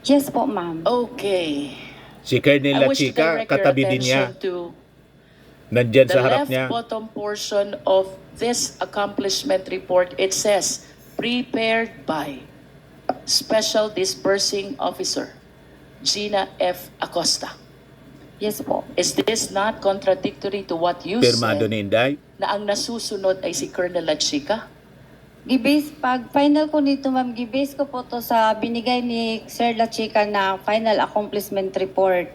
Speaker 4: Yes po, ma'am.
Speaker 6: Okay.
Speaker 1: Si Colonel
Speaker 6: I
Speaker 1: La
Speaker 6: wish to
Speaker 1: Chica,
Speaker 6: direct your
Speaker 1: katabi din niya.
Speaker 6: attention to
Speaker 1: Nandyan
Speaker 6: the
Speaker 1: sa harap
Speaker 6: left
Speaker 1: niya.
Speaker 6: bottom portion of this accomplishment report. It says, prepared by Special Disbursing Officer Gina F. Acosta.
Speaker 4: Yes po.
Speaker 6: Is this not contradictory to what you
Speaker 1: Pirmado
Speaker 6: said
Speaker 1: ni Inday.
Speaker 6: na ang nasusunod ay si Colonel La Chica?
Speaker 4: Gibase, pag final ko nito, ma'am, gibase ko po to sa binigay ni Sir La Chica na final accomplishment report.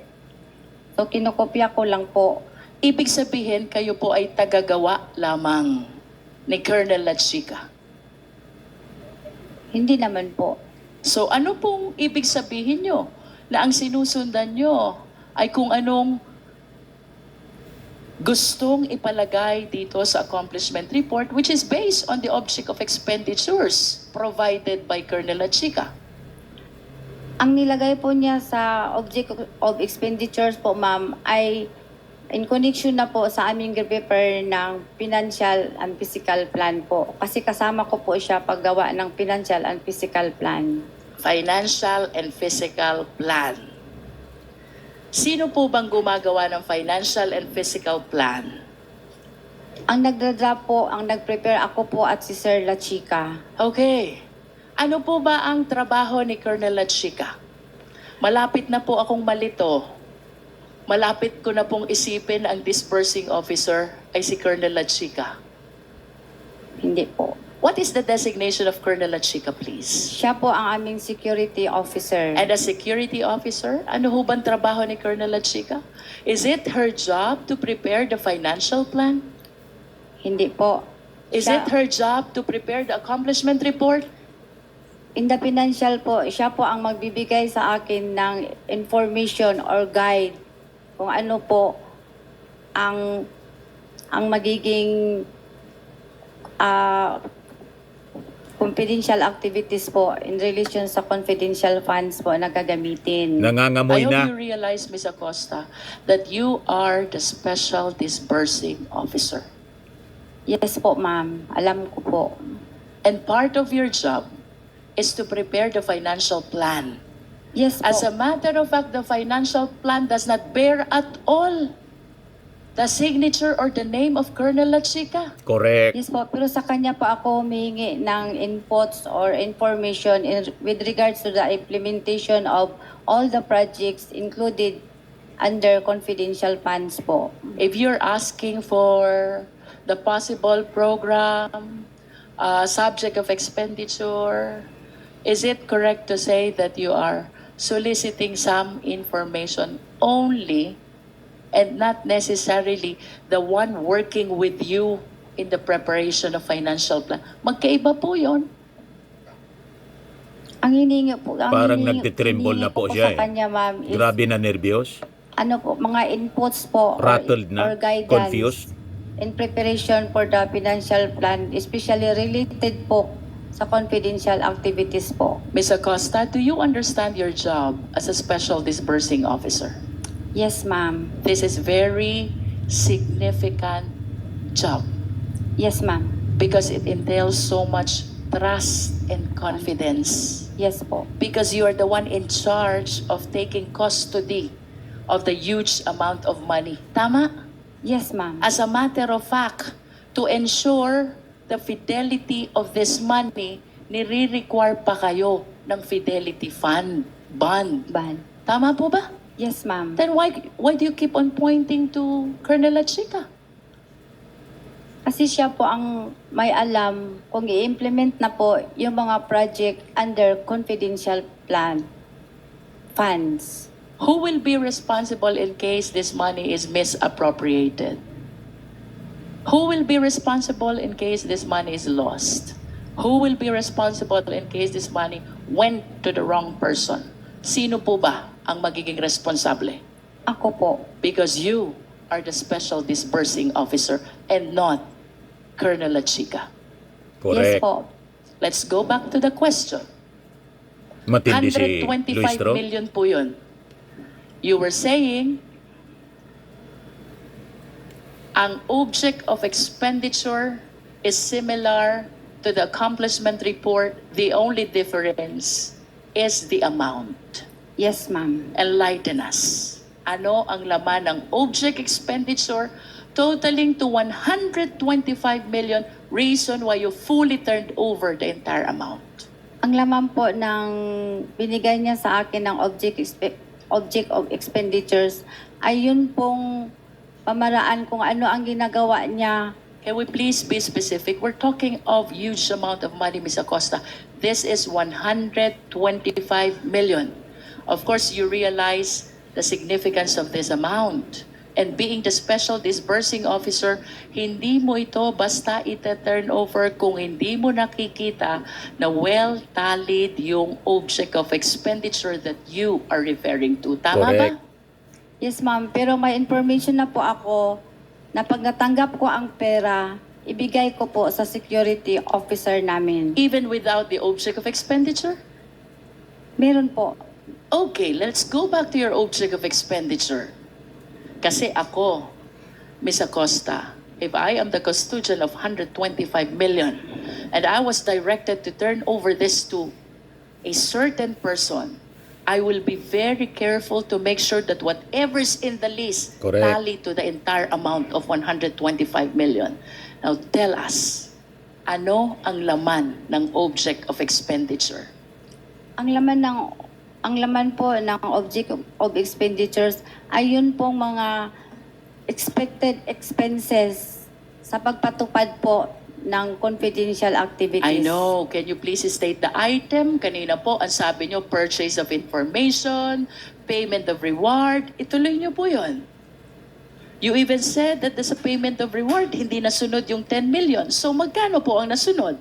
Speaker 4: So, kinokopya ko lang po.
Speaker 6: Ibig sabihin, kayo po ay tagagawa lamang ni Colonel La Chica.
Speaker 4: Hindi naman po.
Speaker 6: So ano pong ibig sabihin nyo? Na ang sinusundan nyo ay kung anong gustong ipalagay dito sa accomplishment report, which is based on the object of expenditures provided by Colonel La Chica.
Speaker 4: Ang nilagay po niya sa object of expenditures po, ma'am, ay in connection na po sa aming prepare ng financial and physical plan po. Kasi kasama ko po siya paggawa ng financial and physical plan.
Speaker 6: Financial and physical plan. Sino po bang gumagawa ng financial and physical plan?
Speaker 4: Ang nagdra-draft po, ang nag-prepare ako po at si Sir La Chica.
Speaker 6: Okay. Ano po ba ang trabaho ni Colonel La Chica? Malapit na po akong malito. Malapit ko na pong isipin ang disbursing officer ay si Colonel La Chica.
Speaker 4: Hindi po.
Speaker 6: What is the designation of Colonel La Chica, please?
Speaker 4: Siya po ang aming security officer.
Speaker 6: And a security officer, ano ho bang trabaho ni Colonel La Chica? Is it her job to prepare the financial plan?
Speaker 4: Hindi po.
Speaker 6: Is
Speaker 4: Siya-
Speaker 6: it her job to prepare the accomplishment report?
Speaker 4: In the financial po, siya po ang magbibigay sa akin ng information or guide kung ano po ang magiging confidential activities po in relation sa confidential funds po na gagamitin.
Speaker 6: I
Speaker 1: Nangangamoy
Speaker 6: hope
Speaker 1: na.
Speaker 6: you realize, Ms. Acosta, that you are the special disbursing officer.
Speaker 4: Yes po, ma'am. Alam ko po.
Speaker 6: And part of your job is to prepare the financial plan.
Speaker 4: Yes po.
Speaker 6: As a matter of fact, the financial plan does not bear at all the signature or the name of Colonel La Chica.
Speaker 1: Correct.
Speaker 4: Yes po, pero sa kanya po ako humingi ng inputs or information with regards to the implementation of all the projects included under confidential funds po.
Speaker 6: If you're asking for the possible program, subject of expenditure, is it correct to say that you are soliciting some information only and not necessarily the one working with you in the preparation of financial plan? Magkaiba po yon.
Speaker 4: Ang hiningi po,
Speaker 1: Parang nagtitremble na po siya
Speaker 4: sa kanya, ma'am, is
Speaker 1: Grabe na nervyos.
Speaker 4: ano po, mga inputs po
Speaker 1: Rattled na,
Speaker 4: or guidance
Speaker 1: confused.
Speaker 4: in preparation for the financial plan, especially related po sa confidential activities po.
Speaker 6: Ms. Acosta, do you understand your job as a special disbursing officer?
Speaker 4: Yes, ma'am.
Speaker 6: This is very significant job
Speaker 4: Yes, ma'am.
Speaker 6: because it entails so much trust and confidence.
Speaker 4: Yes po.
Speaker 6: Because you are the one in charge of taking custody of the huge amount of money. Tama?
Speaker 4: Yes, ma'am.
Speaker 6: As a matter of fact, to ensure the fidelity of this money, nire-require pa kayo ng fidelity fund, bond.
Speaker 4: Ban.
Speaker 6: Tama po ba?
Speaker 4: Yes, ma'am.
Speaker 6: Then why do you keep on pointing to Colonel La Chica?
Speaker 4: Kasi siya po ang may alam kung i-implement na po yung mga project under confidential plan funds.
Speaker 6: Who will be responsible in case this money is misappropriated? Who will be responsible in case this money is lost? Who will be responsible in case this money went to the wrong person? Sino po ba ang magiging responsable?
Speaker 4: Ako po.
Speaker 6: Because you are the special disbursing officer and not Colonel La Chica.
Speaker 4: Yes
Speaker 1: Correct.
Speaker 4: po.
Speaker 6: Let's go back to the question.
Speaker 1: Matindi si Luis
Speaker 6: 125
Speaker 1: Tro.
Speaker 6: million po yun. You were saying, ang object of expenditure is similar to the accomplishment report. The only difference is the amount.
Speaker 4: Yes, ma'am.
Speaker 6: Enlighten us. Ano ang laman ng object expenditure totaling to 125 million, reason why you fully turned over the entire amount?
Speaker 4: Ang laman po ng binigay niya sa akin ng object of expenditures ay yun pong pamaraan kung ano ang ginagawa niya.
Speaker 6: Can we please be specific? We're talking of huge amount of money, Ms. Acosta. This is 125 million. Of course, you realize the significance of this amount. And being the special disbursing officer, hindi mo ito basta ita-turn over kung hindi mo nakikita na well-tallied yung object of expenditure that you are referring to. Tama
Speaker 1: Correct.
Speaker 6: ba?
Speaker 4: Yes, ma'am. Pero may information na po ako na pag natanggap ko ang pera, ibigay ko po sa security officer namin.
Speaker 6: Even without the object of expenditure?
Speaker 4: Meron po.
Speaker 6: Okay, let's go back to your object of expenditure. Kasi ako, Ms. Acosta, if I am the custodian of 125 million and I was directed to turn over this to a certain person, I will be very careful to make sure that whatever's in the list
Speaker 1: Correct.
Speaker 6: tally to the entire amount of 125 million. Now tell us, ano ang laman ng object of expenditure?
Speaker 4: Ang laman po ng object of expenditures ay yun pong mga expected expenses sa pagpatupad po ng confidential activities.
Speaker 6: I know. Can you please state the item? Kanina po, ang sabi nyo, purchase of information, payment of reward. Ituloy nyo po yun. You even said that sa payment of reward, hindi nasunod yung 10 million. So magkano po ang nasunod?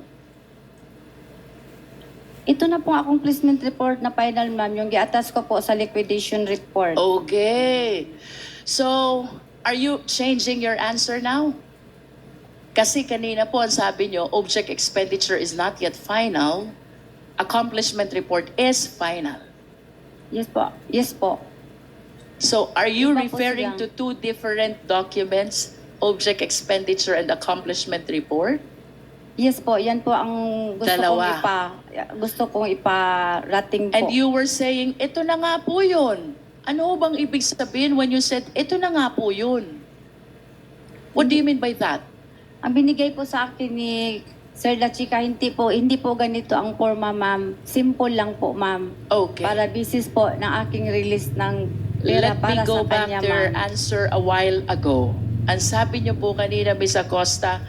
Speaker 4: Ito na po ang accomplishment report na final, ma'am, yung gi-attach ko po sa liquidation report.
Speaker 6: Okay. So, are you changing your answer now? Kasi kanina po ang sabi nyo, object expenditure is not yet final. Accomplishment report is final.
Speaker 4: Yes po. Yes po.
Speaker 6: So, are you
Speaker 4: Iba po
Speaker 6: referring
Speaker 4: sila.
Speaker 6: to two different documents, object expenditure and accomplishment report?
Speaker 4: Yes po, yan po ang
Speaker 6: Dalawa.
Speaker 4: gusto kong iparating po.
Speaker 6: And you were saying, ito na nga po yun. Ano bang ibig sabihin when you said, ito na nga po yun? What do you mean by that?
Speaker 4: Ang binigay po sa akin ni Sir La Chica, hindi po ganito ang forma, ma'am. Simple lang po, ma'am.
Speaker 6: Okay.
Speaker 4: Para basis po ng aking release ng pera
Speaker 6: Let me
Speaker 4: para
Speaker 6: go
Speaker 4: sa
Speaker 6: back
Speaker 4: kanya,
Speaker 6: to your
Speaker 4: ma'am.
Speaker 6: answer a while ago. Ang sabi niyo po kanina, Ms. Acosta,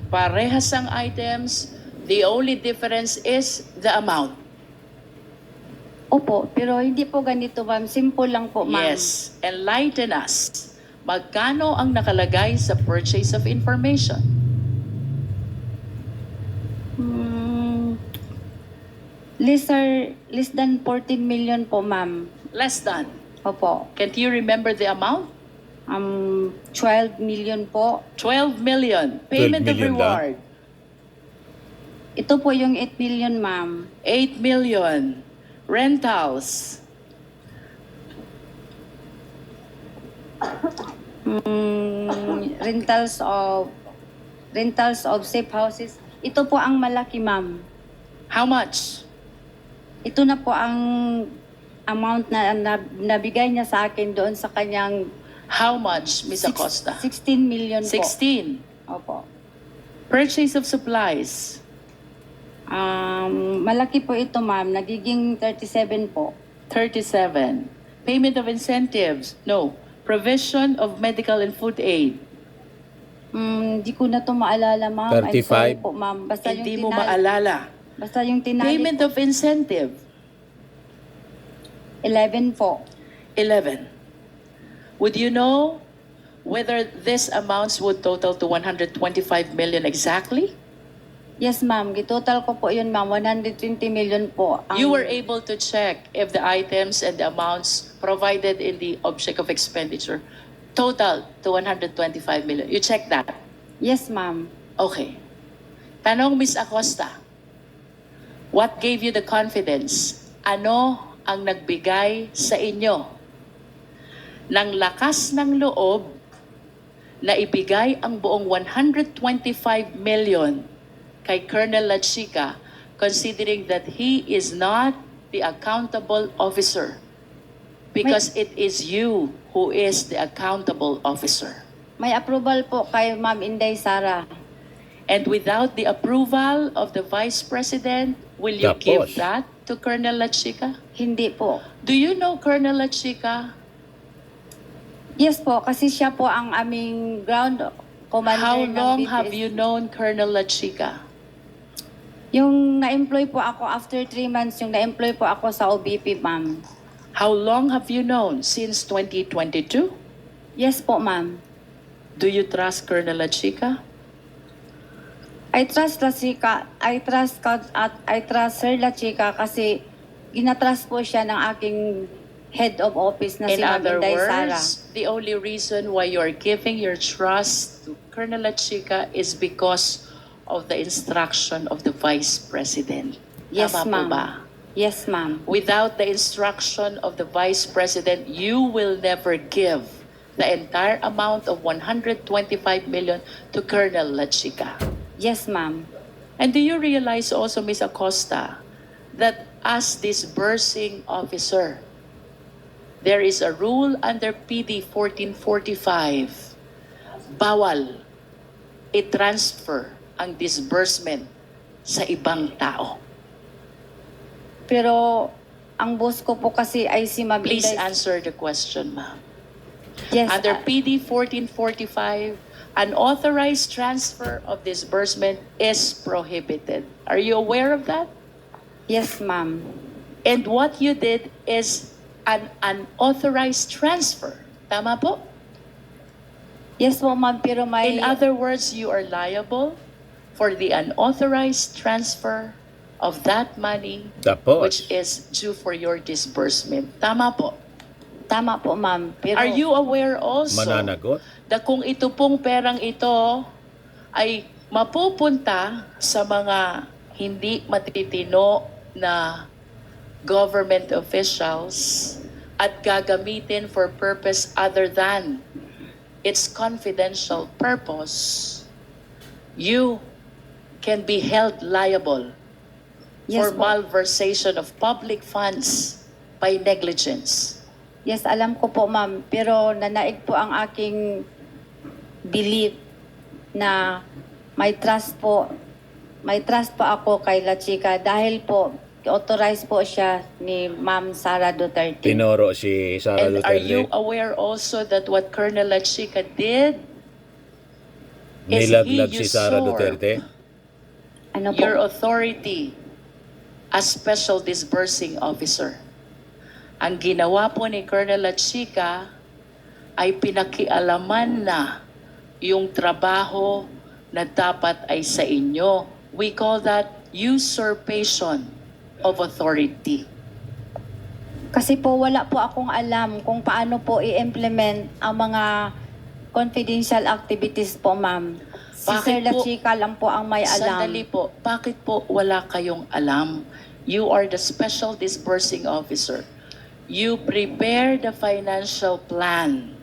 Speaker 6: parehas ang items, the only difference is the amount.
Speaker 4: Opo, pero hindi po ganito, ma'am. Simple lang po, ma'am.
Speaker 6: Yes, enlighten us. Magkano ang nakalagay sa purchase of information?
Speaker 4: Less than 14 million po, ma'am.
Speaker 6: Less than.
Speaker 4: Opo.
Speaker 6: Can't you remember the amount?
Speaker 4: 12 million po.
Speaker 6: 12 million. Payment
Speaker 1: 12
Speaker 6: of
Speaker 1: million
Speaker 6: reward.
Speaker 4: Ito po yung 8 million, ma'am.
Speaker 6: 8 million. Rentals.
Speaker 4: Rentals of safe houses. Ito po ang malaki, ma'am.
Speaker 6: How much?
Speaker 4: Ito na po ang amount na nabigay niya sa akin doon sa kanyang
Speaker 6: How much, Ms. Acosta?
Speaker 4: 16 million po.
Speaker 6: 16.
Speaker 4: Opo.
Speaker 6: Purchase of supplies.
Speaker 4: Malaki po ito, ma'am. Nagiging 37 po.
Speaker 6: 37. Payment of incentives. No. Provision of medical and food aid.
Speaker 4: Hindi ko na to maalala, ma'am. I'm
Speaker 1: 35.
Speaker 4: sorry po, ma'am. Basta
Speaker 6: Hindi
Speaker 4: yung
Speaker 6: mo maalala.
Speaker 4: Basta yung tinali
Speaker 6: Payment
Speaker 4: po.
Speaker 6: of incentive.
Speaker 4: 11 po.
Speaker 6: 11. Would you know whether this amounts would total to 125 million exactly?
Speaker 4: Yes, ma'am. Gitotal ko po yun, ma'am. 120 million po.
Speaker 6: You were able to check if the items and the amounts provided in the object of expenditure total to 125 million. You checked that?
Speaker 4: Yes, ma'am.
Speaker 6: Okay. Tanong, Ms. Acosta, what gave you the confidence? Ano ang nagbigay sa inyo ng lakas ng loob na ibigay ang buong 125 million kay Colonel La Chica, considering that he is not the accountable officer? Because it is you who is the accountable officer.
Speaker 4: May approval po kay Ma'am Inday Sara.
Speaker 6: And without the approval of the Vice President, will you
Speaker 1: Tapos.
Speaker 6: give that to Colonel La Chica?
Speaker 4: Hindi po.
Speaker 6: Do you know Colonel La Chica?
Speaker 4: Yes po, kasi siya po ang aming ground commander
Speaker 6: How
Speaker 4: ng
Speaker 6: long
Speaker 4: BPS.
Speaker 6: have you known Colonel La Chica?
Speaker 4: Yung na-employ po ako after 3 months, yung na-employ po ako sa OBP, ma'am.
Speaker 6: How long have you known? Since 2022?
Speaker 4: Yes po, ma'am.
Speaker 6: Do you trust Colonel La Chica?
Speaker 4: I trust La Chica. I trust Sir La Chica kasi ginatrust po siya ng aking head of office na si
Speaker 6: In
Speaker 4: Ma'am
Speaker 6: other
Speaker 4: Inday Sara.
Speaker 6: words, the only reason why you're giving your trust to Colonel La Chica is because of the instruction of the Vice President.
Speaker 4: Yes,
Speaker 6: Tama po
Speaker 4: ma'am.
Speaker 6: ba?
Speaker 4: Yes, ma'am.
Speaker 6: Without the instruction of the Vice President, you will never give the entire amount of 125 million to Colonel La Chica.
Speaker 4: Yes, ma'am.
Speaker 6: And do you realize also, Ms. Acosta, that as disbursing officer, there is a rule under PD 1445, bawal i-transfer ang disbursement sa ibang tao.
Speaker 4: Pero ang boss ko po kasi ay si Ma'am
Speaker 6: Please
Speaker 4: Inday.
Speaker 6: answer the question, ma'am.
Speaker 4: Yes,
Speaker 6: Under PD 1445, unauthorized transfer of disbursement is prohibited. Are you aware of that?
Speaker 4: yes, ma'am.
Speaker 6: And what you did is an unauthorized transfer. Tama po?
Speaker 4: Yes po, ma'am, pero may...
Speaker 6: In other words, you are liable for the unauthorized transfer of that money
Speaker 1: Tapos,
Speaker 6: which is due for your disbursement. Tama po.
Speaker 4: Tama po, ma'am. Pero...
Speaker 6: Are you aware also
Speaker 1: mananagot?
Speaker 6: na kung ito pong perang ito ay mapupunta sa mga hindi matitino na government officials at gagamitin for purpose other than its confidential purpose, you can be held liable
Speaker 4: Yes
Speaker 6: for
Speaker 4: po.
Speaker 6: malversation of public funds by negligence.
Speaker 4: Yes, alam ko po, ma'am. Pero nanaig po ang aking belief na may trust po ako kay La Chica dahil po authorized po siya ni Ma'am Sara Duterte.
Speaker 1: Tinoro si Sara
Speaker 6: And are you
Speaker 1: Duterte.
Speaker 6: aware also that what Colonel La Chica did is
Speaker 1: Nilaglag
Speaker 6: he
Speaker 1: si Sara
Speaker 6: usurped
Speaker 1: Duterte.
Speaker 4: Ano po?
Speaker 6: your authority as special disbursing officer? Ang ginawa po ni Colonel La Chica ay pinakialaman na yung trabaho na dapat ay sa inyo. We call that usurpation of authority.
Speaker 4: Kasi po wala po akong alam kung paano po i-implement ang mga confidential activities po, ma'am. Si
Speaker 6: Bakit
Speaker 4: Sir La
Speaker 6: po-
Speaker 4: Chica lang po ang may alam.
Speaker 6: Sandali po, bakit po wala kayong alam? You are the special disbursing officer. You prepare the financial plan.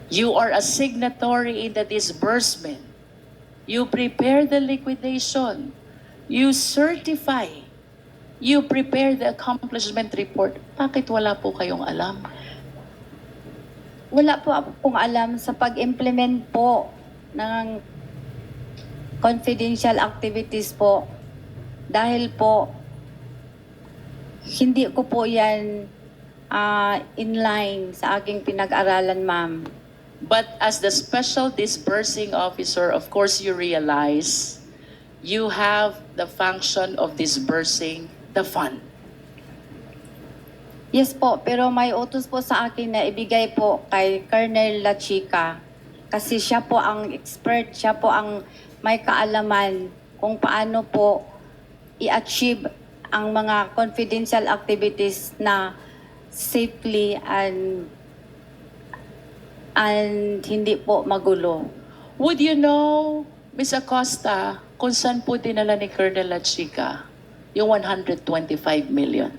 Speaker 6: You are a signatory in the disbursement. You prepare the liquidation. You certify. You prepare the accomplishment report. Bakit wala po kayong alam?
Speaker 4: Wala po akong alam sa pag-implement po ng confidential activities po. Dahil po, hindi ko po yan inline sa aking pinag-aralan, ma'am.
Speaker 6: But as the special disbursing officer, of course you realize you have the function of disbursing the fund.
Speaker 4: Yes po, pero may utos po sa akin na ibigay po kay Colonel La Chica. Kasi siya po ang expert, siya po ang may kaalaman kung paano po i-achieve ang mga confidential activities na safely and hindi po magulo.
Speaker 6: Would you know, Ms. Acosta, kung saan po dinala ni Colonel La Chica yung 125 million?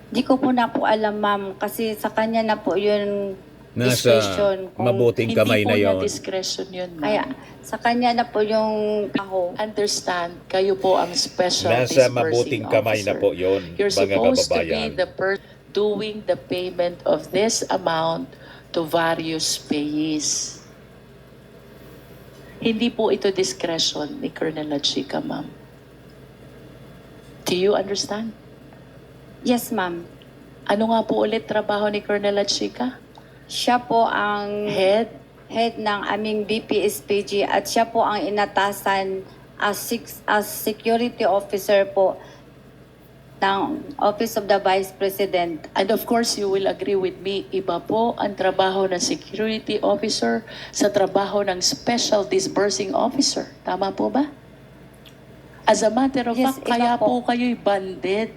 Speaker 4: Di ko po na po alam, ma'am, kasi sa kanya na po yun
Speaker 1: Nasa
Speaker 4: discretion.
Speaker 1: mabuting kamay na
Speaker 6: Hindi po
Speaker 1: yon.
Speaker 6: na discretion yun, ma'am.
Speaker 4: Kaya sa kanya na po yung paho.
Speaker 6: Understand, kayo po ang special
Speaker 1: Nasa
Speaker 6: disbursing
Speaker 1: mabuting kamay na
Speaker 6: officer.
Speaker 1: po yon,
Speaker 6: You're
Speaker 1: mga
Speaker 6: supposed to be
Speaker 1: kababayan.
Speaker 6: the person doing the payment of this amount to various payees. Hindi po ito discretion ni Colonel La Chica, ma'am. Do you understand?
Speaker 4: Yes, ma'am.
Speaker 6: Ano nga po ulit trabaho ni Colonel La Chica?
Speaker 4: Siya po ang head ng aming BPSPG at siya po ang inatasan as security officer po ng Office of the Vice President.
Speaker 6: And of course, you will agree with me, iba po ang trabaho ng security officer sa trabaho ng special disbursing officer. Tama po ba? As a matter of
Speaker 4: Yes,
Speaker 6: fact,
Speaker 4: iba
Speaker 6: kaya
Speaker 4: po.
Speaker 6: po kayo'y banded.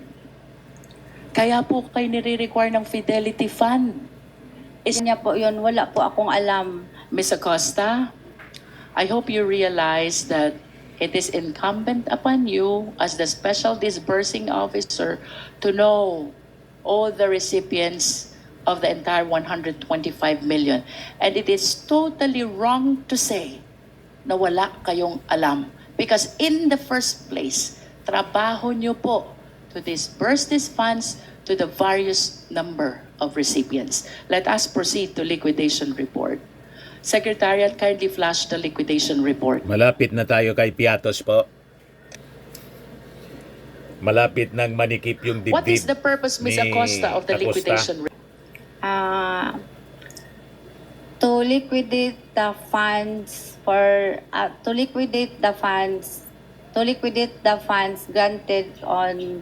Speaker 6: Kaya po kayo nire-require ng Fidelity Fund.
Speaker 4: Niya po yun, wala po akong alam.
Speaker 6: Ms. Acosta, I hope you realize that it is incumbent upon you as the special disbursing officer to know all the recipients of the entire 125 million. And it is totally wrong to say na wala kayong alam. Because in the first place, trabaho nyo po to disburse these funds to the various number of recipients. Let us proceed to liquidation report. Secretariat, kindly flash the liquidation report.
Speaker 1: Malapit na tayo kay Piatos po. Malapit nang manikip yung dibdib
Speaker 6: What is the purpose, Ms.
Speaker 1: ni
Speaker 6: Acosta, of the
Speaker 1: Acosta.
Speaker 6: liquidation report?
Speaker 4: to liquidate the funds granted on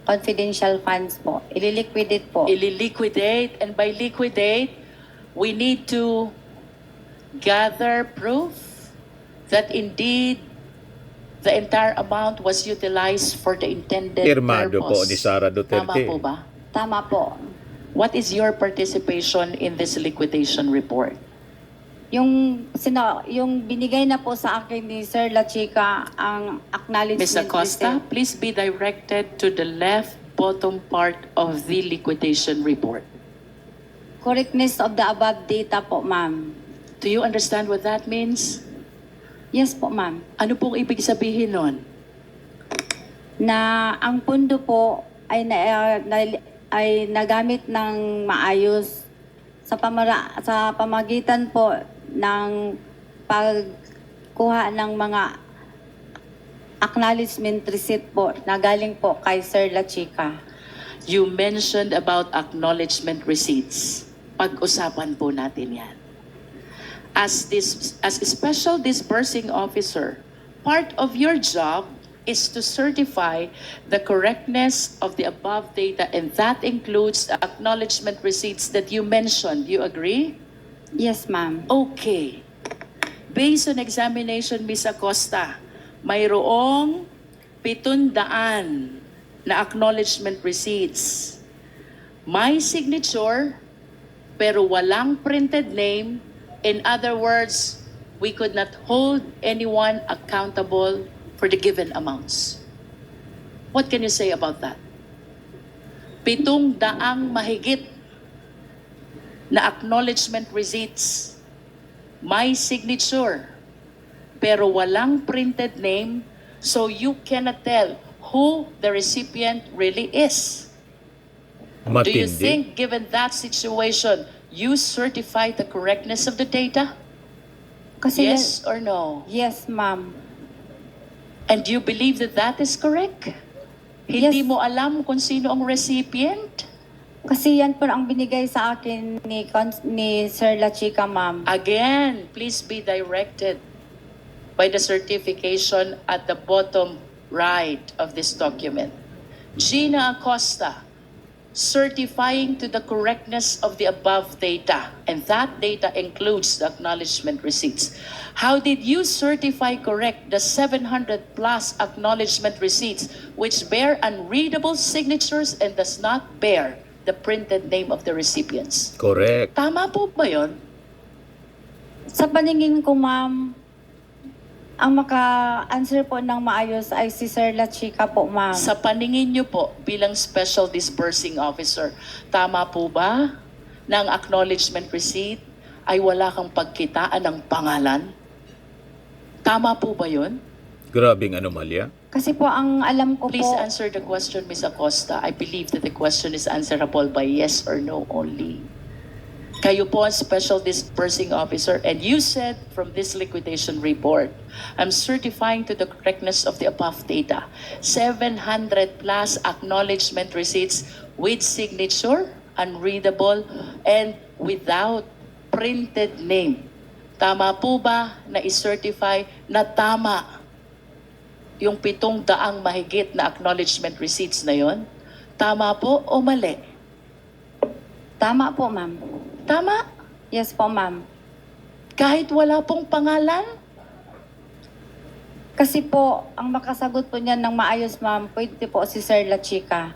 Speaker 4: confidential funds po. Ililiquidate po.
Speaker 6: Ililiquidate, and by liquidate, we need to gather proof that indeed the entire amount was utilized for the intended
Speaker 1: Pirmado
Speaker 6: purpose.
Speaker 1: po ni Sara Duterte.
Speaker 6: Tama po ba?
Speaker 4: Tama po.
Speaker 6: What is your participation in this liquidation report?
Speaker 4: Yung binigay na po sa akin ni Sir La Chica ang acknowledgement
Speaker 6: Ms. Acosta,
Speaker 4: receipt.
Speaker 6: please be directed to the left bottom part of the liquidation report.
Speaker 4: Correctness of the above data po, ma'am.
Speaker 6: Do you understand what that means?
Speaker 4: Yes po, ma'am.
Speaker 6: Ano pong ibig sabihin nun?
Speaker 4: Na ang pundo po ay nagamit ng maayos sa pamagitan po ng pagkuha ng mga acknowledgement receipt po na galing po kay Sir La Chica.
Speaker 6: You mentioned about acknowledgement receipts. Pag-usapan po natin yan. As a special disbursing officer, part of your job is to certify the correctness of the above data, and that includes the acknowledgement receipts that you mentioned. You agree?
Speaker 4: Yes, ma'am.
Speaker 6: Okay. Based on examination, Ms. Acosta, mayroong 700 na acknowledgement receipts. May signature, pero walang printed name. In other words, we could not hold anyone accountable for the given amounts. What can you say about that? 700 mahigit na acknowledgement receipts, may signature, pero walang printed name, so you cannot tell who the recipient really is. Do you
Speaker 1: Matindi.
Speaker 6: think, given that situation, you certify the correctness of the data?
Speaker 4: Kasi
Speaker 6: Yes or no?
Speaker 4: Yes, ma'am.
Speaker 6: And do you believe that that is correct? Hindi
Speaker 4: Yes.
Speaker 6: mo alam kung sino ang recipient?
Speaker 4: Kasi yan po ang binigay sa akin ni Sir La Chica, ma'am.
Speaker 6: Again, please be directed by the certification at the bottom right of this document. Gina Acosta, certifying to the correctness of the above data, and that data includes the acknowledgement receipts. How did you certify correct the 700 plus acknowledgement receipts which bear unreadable signatures and does not bear the printed name of the recipients?
Speaker 1: Correct.
Speaker 6: Tama po ba yun?
Speaker 4: Sa paningin ko, ma'am, ang maka-answer po ng maayos ay si Sir La Chica po, ma'am.
Speaker 6: Sa paningin niyo po bilang Special Disbursing Officer, tama po ba na ang acknowledgement receipt ay wala kang pagkitaan ng pangalan? Tama po ba yun?
Speaker 1: Grabing anomalya.
Speaker 4: Kasi po ang alam ko
Speaker 6: Please
Speaker 4: po,
Speaker 6: answer the question, Ms. Acosta. I believe that the question is answerable by yes or no only. Kayo po ang Special Disbursing Officer, and you said from this liquidation report, I'm certifying to the correctness of the above data. 700 plus acknowledgement receipts with signature, unreadable, and without printed name. Tama po ba na i-certify na tama yung 700 mahigit na acknowledgement receipts na yon? Tama po o mali?
Speaker 4: tama po, ma'am.
Speaker 6: Tama?
Speaker 4: Yes po, ma'am.
Speaker 6: Kahit wala pong pangalan?
Speaker 4: Kasi po, ang makasagot po niyan ng maayos, ma'am, pwede po si Sir La Chica.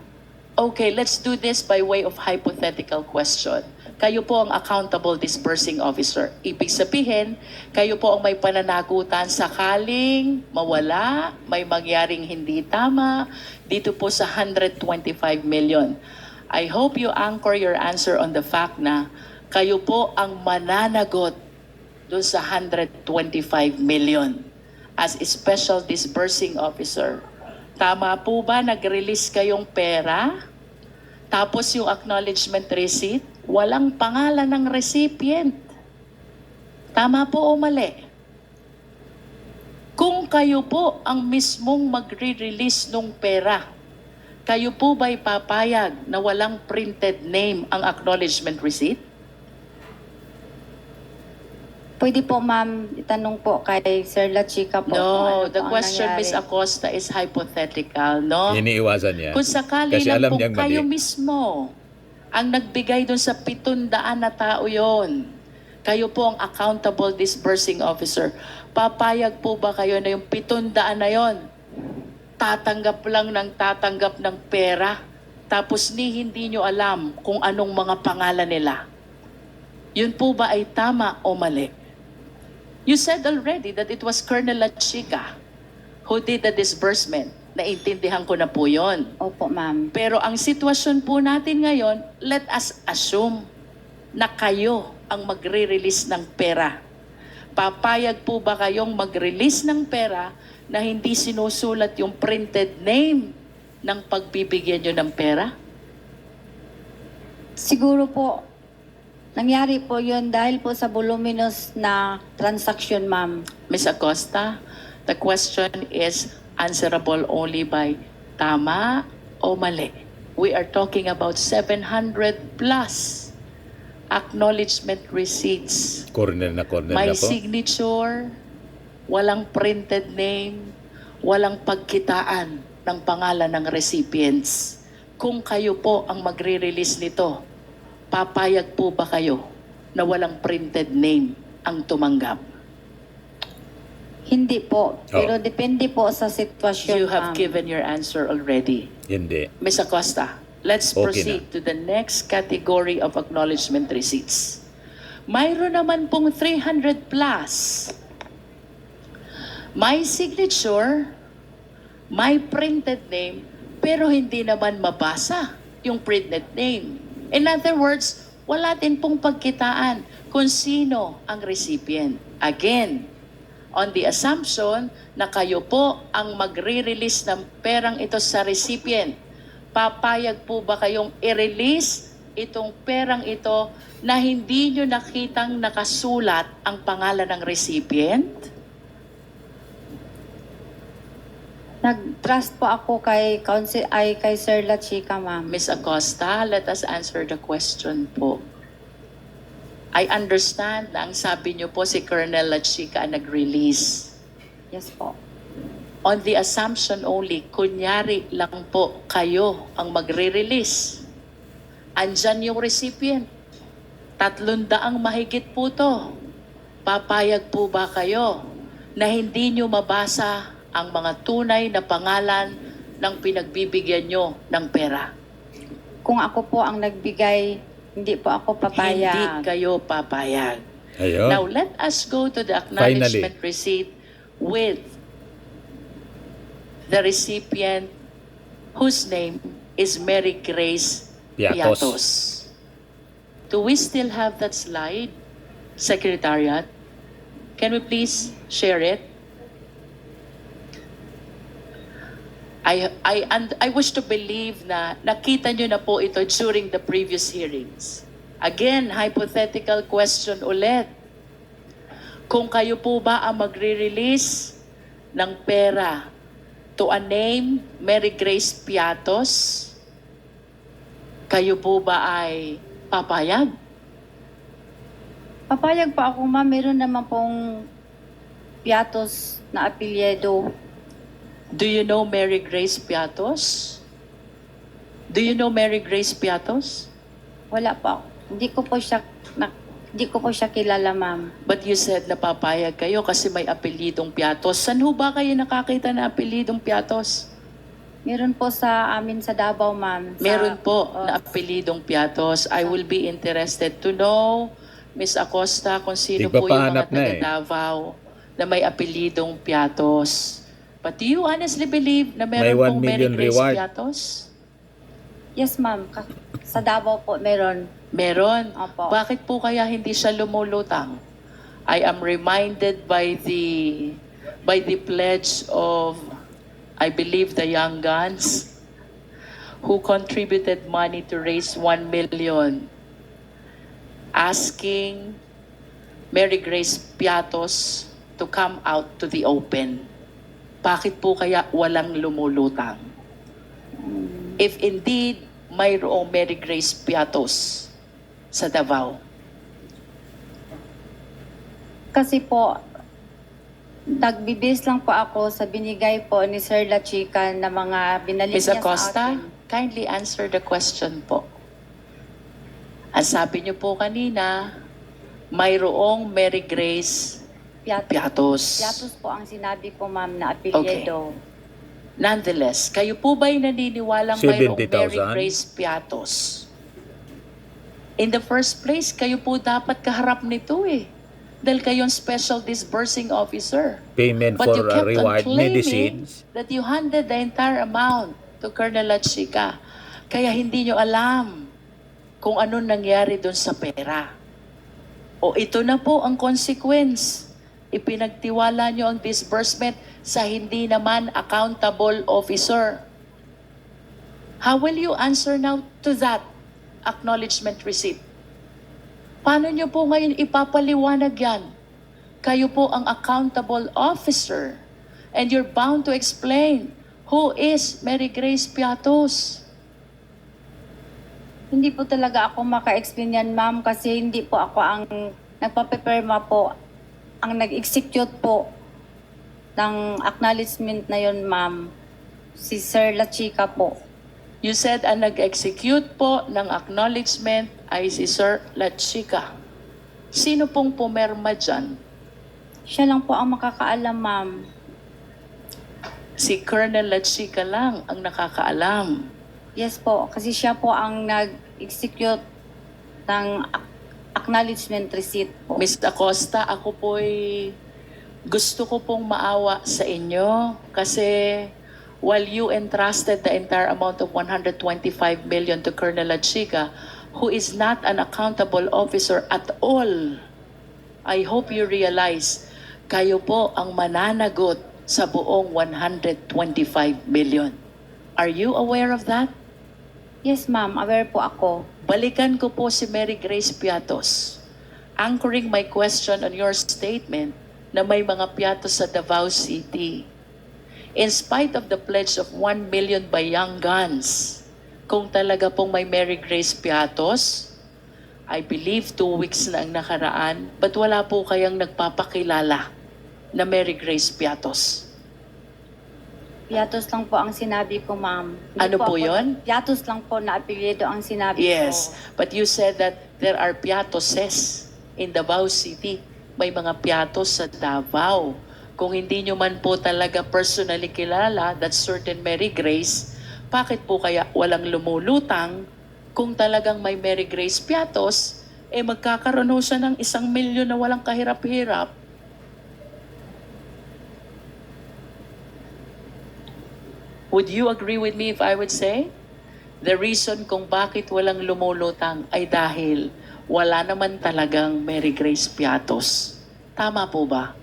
Speaker 6: Okay, let's do this by way of hypothetical question. Kayo po ang accountable disbursing officer. Ibig sabihin, kayo po ang may pananagutan sakaling mawala, may mangyaring hindi tama, dito po sa 125 million. I hope you anchor your answer on the fact na kayo po ang mananagot doon sa 125 million as a special disbursing officer. Tama po ba nag-release kayong pera? Tapos yung acknowledgement receipt, walang pangalan ng recipient. Tama po o mali? Kung kayo po ang mismong magre-release ng pera, kayo po ba'y papayag na walang printed name ang acknowledgement receipt?
Speaker 4: Pwede po, ma'am, itanong po kay Sir La Chica po. kung
Speaker 6: No,
Speaker 4: ano
Speaker 6: the
Speaker 4: po ang
Speaker 6: question,
Speaker 4: nangyari.
Speaker 6: Ms. Acosta, is hypothetical, no?
Speaker 1: Iniiwasan niya.
Speaker 6: Kung sakali
Speaker 1: Kasi
Speaker 6: lang
Speaker 1: alam
Speaker 6: po
Speaker 1: niyang mali.
Speaker 6: kayo mismo ang nagbigay doon sa 700 na tao yon, kayo po ang accountable disbursing officer, papayag po ba kayo na yung 700 na yon tatanggap ng pera, tapos hindi nyo alam kung anong mga pangalan nila? Yun po ba ay tama o mali? You said already that it was Colonel La Chica who did the disbursement. Naintindihan ko na po yun.
Speaker 4: Opo, ma'am.
Speaker 6: Pero ang sitwasyon po natin ngayon, let us assume na kayo ang magre-release ng pera. Papayag po ba kayong mag-release ng pera na hindi sinusulat yung printed name ng pagbibigyan nyo ng pera?
Speaker 4: Siguro po, nangyari po yun dahil po sa voluminous na transaction, ma'am.
Speaker 6: Ms. Acosta, the question is answerable only by tama o mali. We are talking about 700 plus acknowledgement receipts.
Speaker 1: Corner na
Speaker 6: May
Speaker 1: po.
Speaker 6: signature, walang printed name, walang pagkitaan ng pangalan ng recipients. Kung kayo po ang magre-release nito, papayag po ba kayo na walang printed name ang tumanggap?
Speaker 4: Hindi po. Pero
Speaker 1: Oh.
Speaker 4: depende po sa sitwasyon,
Speaker 6: You have
Speaker 4: ma'am.
Speaker 6: given your answer already.
Speaker 1: Hindi.
Speaker 6: Ms. Acosta, let's
Speaker 1: Okay
Speaker 6: proceed to the next category of acknowledgement receipts. Mayroon naman pong 300 plus. May signature, may printed name, pero hindi naman mabasa yung printed name. In other words, wala din pong pagkitaan kung sino ang recipient. Again, on the assumption na kayo po ang magre-release ng perang ito sa recipient, papayag po ba kayong i-release itong perang ito na hindi nyo nakitang nakasulat ang pangalan ng recipient?
Speaker 4: Nag-trust po ako kay Sir La Chica, ma'am.
Speaker 6: Ms. Acosta, let us answer the question po. I understand na ang sabi niyo po si Colonel La Chica ang nag-release.
Speaker 4: Yes po.
Speaker 6: On the assumption only, kunyari lang po kayo ang magre-release. Andyan yung recipient. 300 mahigit po to. Papayag po ba kayo na hindi nyo mabasa ang mga tunay na pangalan ng pinagbibigyan nyo ng pera?
Speaker 4: Kung ako po ang nagbigay, hindi po ako
Speaker 6: Hindi
Speaker 4: papayag.
Speaker 6: kayo papayag.
Speaker 1: Ayun.
Speaker 6: Now, let us go to the acknowledgement receipt with the recipient whose name is Mary Grace
Speaker 1: Piatos.
Speaker 6: Piatos. Do we still have that slide, Secretariat? Can we please share it? I wish to believe na nakita nyo na po ito during the previous hearings. Again, hypothetical question ulit. Kung kayo po ba ang magre-release ng pera to a name, Mary Grace Piatos, kayo po ba ay papayag?
Speaker 4: Papayag pa ako, ma'am. Meron naman pong Piatos na apelyido.
Speaker 6: Do you know Mary Grace Piatos? Do you know Mary Grace Piatos?
Speaker 4: Wala pa. Hindi ko po siya kilala, ma'am.
Speaker 6: But you said na papayag kayo kasi may apelidong Piatos. Saan ho ba kayo nakakita na apelidong Piatos?
Speaker 4: Meron po sa amin sa Davao, ma'am.
Speaker 6: Meron po
Speaker 4: Oh.
Speaker 6: na apelidong Piatos. I will be interested to know, Ms. Acosta, kung sino po yung mga
Speaker 1: Tigpapahanap na eh.
Speaker 6: taga-Davao na may apelidong Piatos. But do you honestly believe na
Speaker 1: May
Speaker 6: meron
Speaker 1: 1
Speaker 6: pong Mary
Speaker 1: million
Speaker 6: Grace
Speaker 1: reward.
Speaker 6: Piatos?
Speaker 4: Yes, ma'am. Sa Davao po, meron.
Speaker 6: Meron.
Speaker 4: Opo.
Speaker 6: Bakit po kaya hindi siya lumulutang? I am reminded by the pledge of, I believe, the Young Guns who contributed money to raise 1 million asking Mary Grace Piatos to come out to the open. Bakit po kaya walang lumulutang? If indeed mayroong Mary Grace Piatos sa Davao.
Speaker 4: Kasi po, nagbibis lang po ako sa binigay po ni Sir La Chica na mga binalik
Speaker 6: Ms.
Speaker 4: niya sa
Speaker 6: Acosta,
Speaker 4: akin.
Speaker 6: kindly answer the question po. Ang sabi niyo po kanina, mayroong Mary Grace Piatos.
Speaker 4: Piatos po ang sinabi ko, ma'am, na apelyido.
Speaker 6: Nonetheless, kayo po ba'y naniniwalang mayroong
Speaker 1: 70,000?
Speaker 6: Mary Grace Piatos? In the first place, kayo po dapat kaharap nito eh. Dahil kayong special disbursing officer.
Speaker 1: Payment
Speaker 6: But you
Speaker 1: for
Speaker 6: kept on
Speaker 1: reward
Speaker 6: claiming
Speaker 1: medicines.
Speaker 6: that you handed the entire amount to Colonel La Chica. Kaya hindi nyo alam kung ano nangyari doon sa pera. O ito na po ang consequence. Ipinagtiwala nyo ang disbursement sa hindi naman accountable officer. How will you answer now to that acknowledgement receipt? Paano nyo po ngayon ipapaliwanag yan? Kayo po ang accountable officer and you're bound to explain who is Mary Grace Piatos.
Speaker 4: Hindi po talaga ako maka-explain yan, ma'am, kasi hindi po ako ang nagpapaperma po, ang nag-execute po ng acknowledgement na yon, ma'am. Si Sir La Chica po.
Speaker 6: You said ang nag-execute po ng acknowledgement ay si Sir La Chica. Sino pong pumerma dyan?
Speaker 4: Siya lang po ang makakaalam, ma'am.
Speaker 6: Si Colonel La Chica lang ang nakakaalam.
Speaker 4: Yes po, kasi siya po ang nag-execute ng acknowledgement receipt po.
Speaker 6: Ms. Acosta, ako po'y gusto ko pong maawa sa inyo kasi while you entrusted the entire amount of 125 million to Colonel La Chica, who is not an accountable officer at all, I hope you realize, kayo po ang mananagot sa buong 125 million. Are you aware of that?
Speaker 4: Yes, ma'am, aware po ako.
Speaker 6: Balikan ko po si Mary Grace Piatos. Anchoring my question on your statement na may mga Piatos sa Davao City. In spite of the pledge of 1 million by Young Guns, kung talaga pong may Mary Grace Piatos, I believe 2 weeks na ang nakaraan, but wala po kayang nagpapakilala na Mary Grace Piatos.
Speaker 4: Piatos lang po ang sinabi ko, ma'am. Hindi
Speaker 6: Ano po
Speaker 4: ako-
Speaker 6: yun?
Speaker 4: Piatos lang po na apelyido ang sinabi
Speaker 6: Yes,
Speaker 4: ko.
Speaker 6: but you said that there are Piatoses in Davao City. May mga Piatos sa Davao. Kung hindi nyo man po talaga personally kilala that certain Mary Grace, bakit po kaya walang lumulutang kung talagang may Mary Grace Piatos, magkakaroon ho siya ng 1 milyon na walang kahirap-hirap. Would you agree with me if I would say, the reason kung bakit walang lumulutang ay dahil wala naman talagang Mary Grace Piatos. Tama po ba?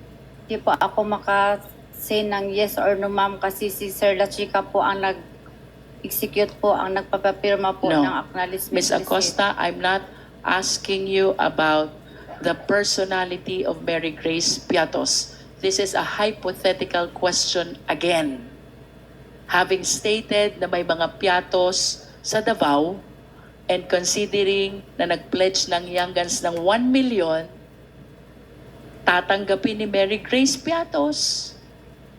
Speaker 4: Hindi po ako maka-say ng yes or no, ma'am, kasi si Sir La Chica po ang nag-execute po, ang nagpapapirma po
Speaker 6: No.
Speaker 4: ng acknowledgement
Speaker 6: Ms. Acosta, I'm not asking you about the personality of Mary Grace Piatos. This is a hypothetical question again. Having stated na may mga Piatos sa Davao and considering na nag-pledge ng Young Guns ng 1 million, tatanggapin ni Mary Grace Piatos.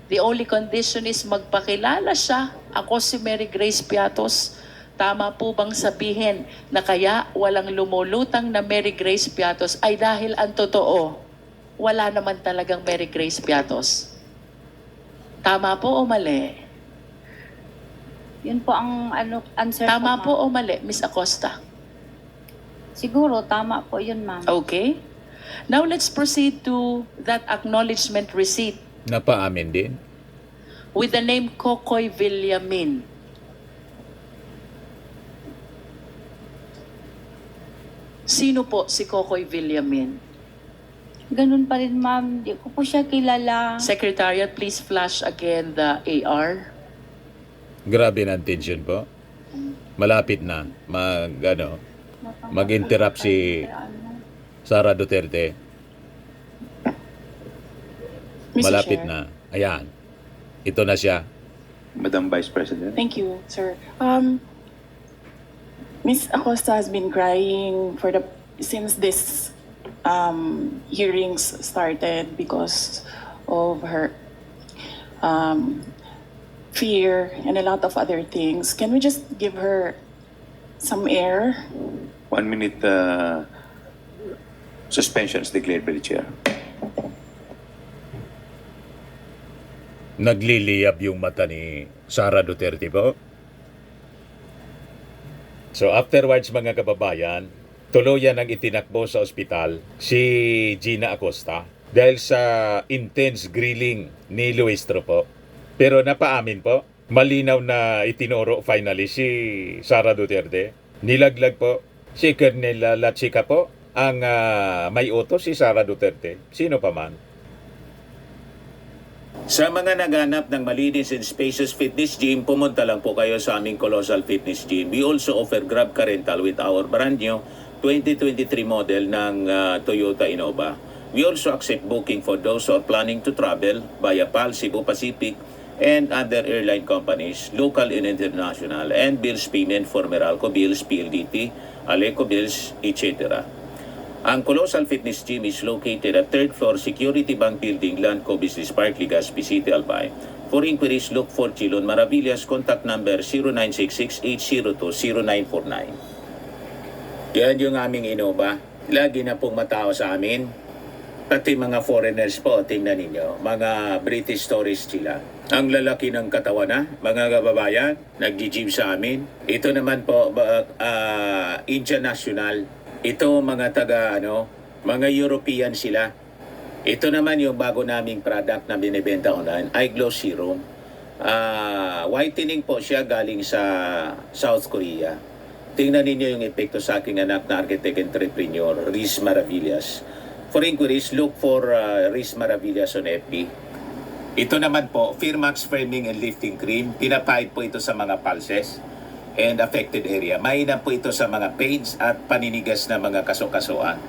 Speaker 6: The only condition is magpakilala siya. Ako si Mary Grace Piatos. Tama po bang sabihin na kaya walang lumulutang na Mary Grace Piatos ay dahil ang totoo, wala naman talagang Mary Grace Piatos? Tama po o mali?
Speaker 4: Yun po ang answer
Speaker 6: Tama po
Speaker 4: ko, ma'am.
Speaker 6: o mali, Ms. Acosta?
Speaker 4: Siguro, tama po yun, ma'am.
Speaker 6: Okay. Now let's proceed to that acknowledgement receipt
Speaker 1: Napaamin din.
Speaker 6: with the name Kokoy Villamin. Sino po si Kokoy Villamin?
Speaker 4: Ganun pa rin, ma'am. Hindi ko po siya kilala.
Speaker 6: Secretariat, please flash again the AR.
Speaker 1: Grabe na ang tension po. Malapit na mag-interrupt si Sara Duterte.
Speaker 2: Mr.
Speaker 1: Malapit
Speaker 2: Chair.
Speaker 1: na. Ayan. Ito na siya.
Speaker 3: Madam Vice President.
Speaker 2: Thank you, sir. Ms. Acosta has been crying since this hearings started because of her fear and a lot of other things. Can we just give her some air?
Speaker 3: 1 minute suspension is declared by the chair.
Speaker 1: Nagliliyab yung mata ni Sara Duterte po. So afterwards mga kababayan, tuluyan ang itinakbo sa ospital si Gina Acosta dahil sa intense grilling ni Luistro po. Pero napaamin po, malinaw na itinuro finally si Sara Duterte. Nilaglag po si Colonel Lachica po ang may utos si Sara Duterte. Sino pa man. Sa mga naghanap ng malinis and spacious fitness gym, pumunta lang po kayo sa aming Colossal Fitness Gym. We also offer Grab Car Rental with our brand new 2023 model ng Toyota Innova. We also accept booking for those who are planning to travel via PAL, Cebu Pacific, and other airline companies, local and international, and bills payment for Meralco Bills, PLDT, Aleco Bills, etc. Ang Colossal Fitness Gym is located at 3rd floor Security Bank Building, Landco Business Park, Legazpi City, Albay. For inquiries, look for Chilon Maravillas. Contact number 0966-802-0949. Yan yung aming Innova. Lagi na pong matao sa amin. Pati mga foreigners po, tingnan ninyo. Mga British tourists sila. Ang lalaki ng katawan na, mga kababayan, nag-gym sa amin. Ito naman po, Indian National. Ito mga mga European sila. Ito naman yung bago naming product na binibenta online, Eye Glow Serum. Whitening po siya galing sa South Korea. Tingnan ninyo yung epekto sa aking anak na architect entrepreneur, Riz Maravillas. For inquiries, look for Riz Maravillas on FB. Ito naman po, Firmax Firming and Lifting Cream. Pinapahid po ito sa mga pulses and affected area. Mainam po ito sa mga pains at paninigas na mga kaso-kasuan.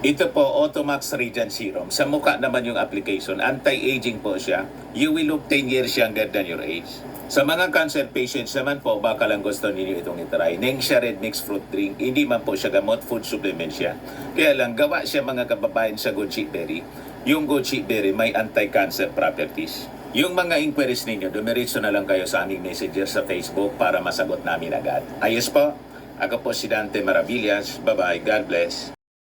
Speaker 1: Ito po, Automax Radiant Serum. Sa mukha naman yung application. Anti-aging po siya. You will look 10 years younger than your age. Sa mga cancer patients naman po, baka lang gusto ninyo itong itry. Nengxia Red Mix Fruit Drink. Hindi man po siya gamot, food supplement siya. Kaya lang, gawa siya mga kababayan sa goji berry. Yung goji berry may anti-cancer properties. Yung mga inquiries ninyo, dumiritso na lang kayo sa aming messenger sa Facebook para masagot namin agad. Ayos po, ako po si Dante Maravillas. Bye-bye. God bless.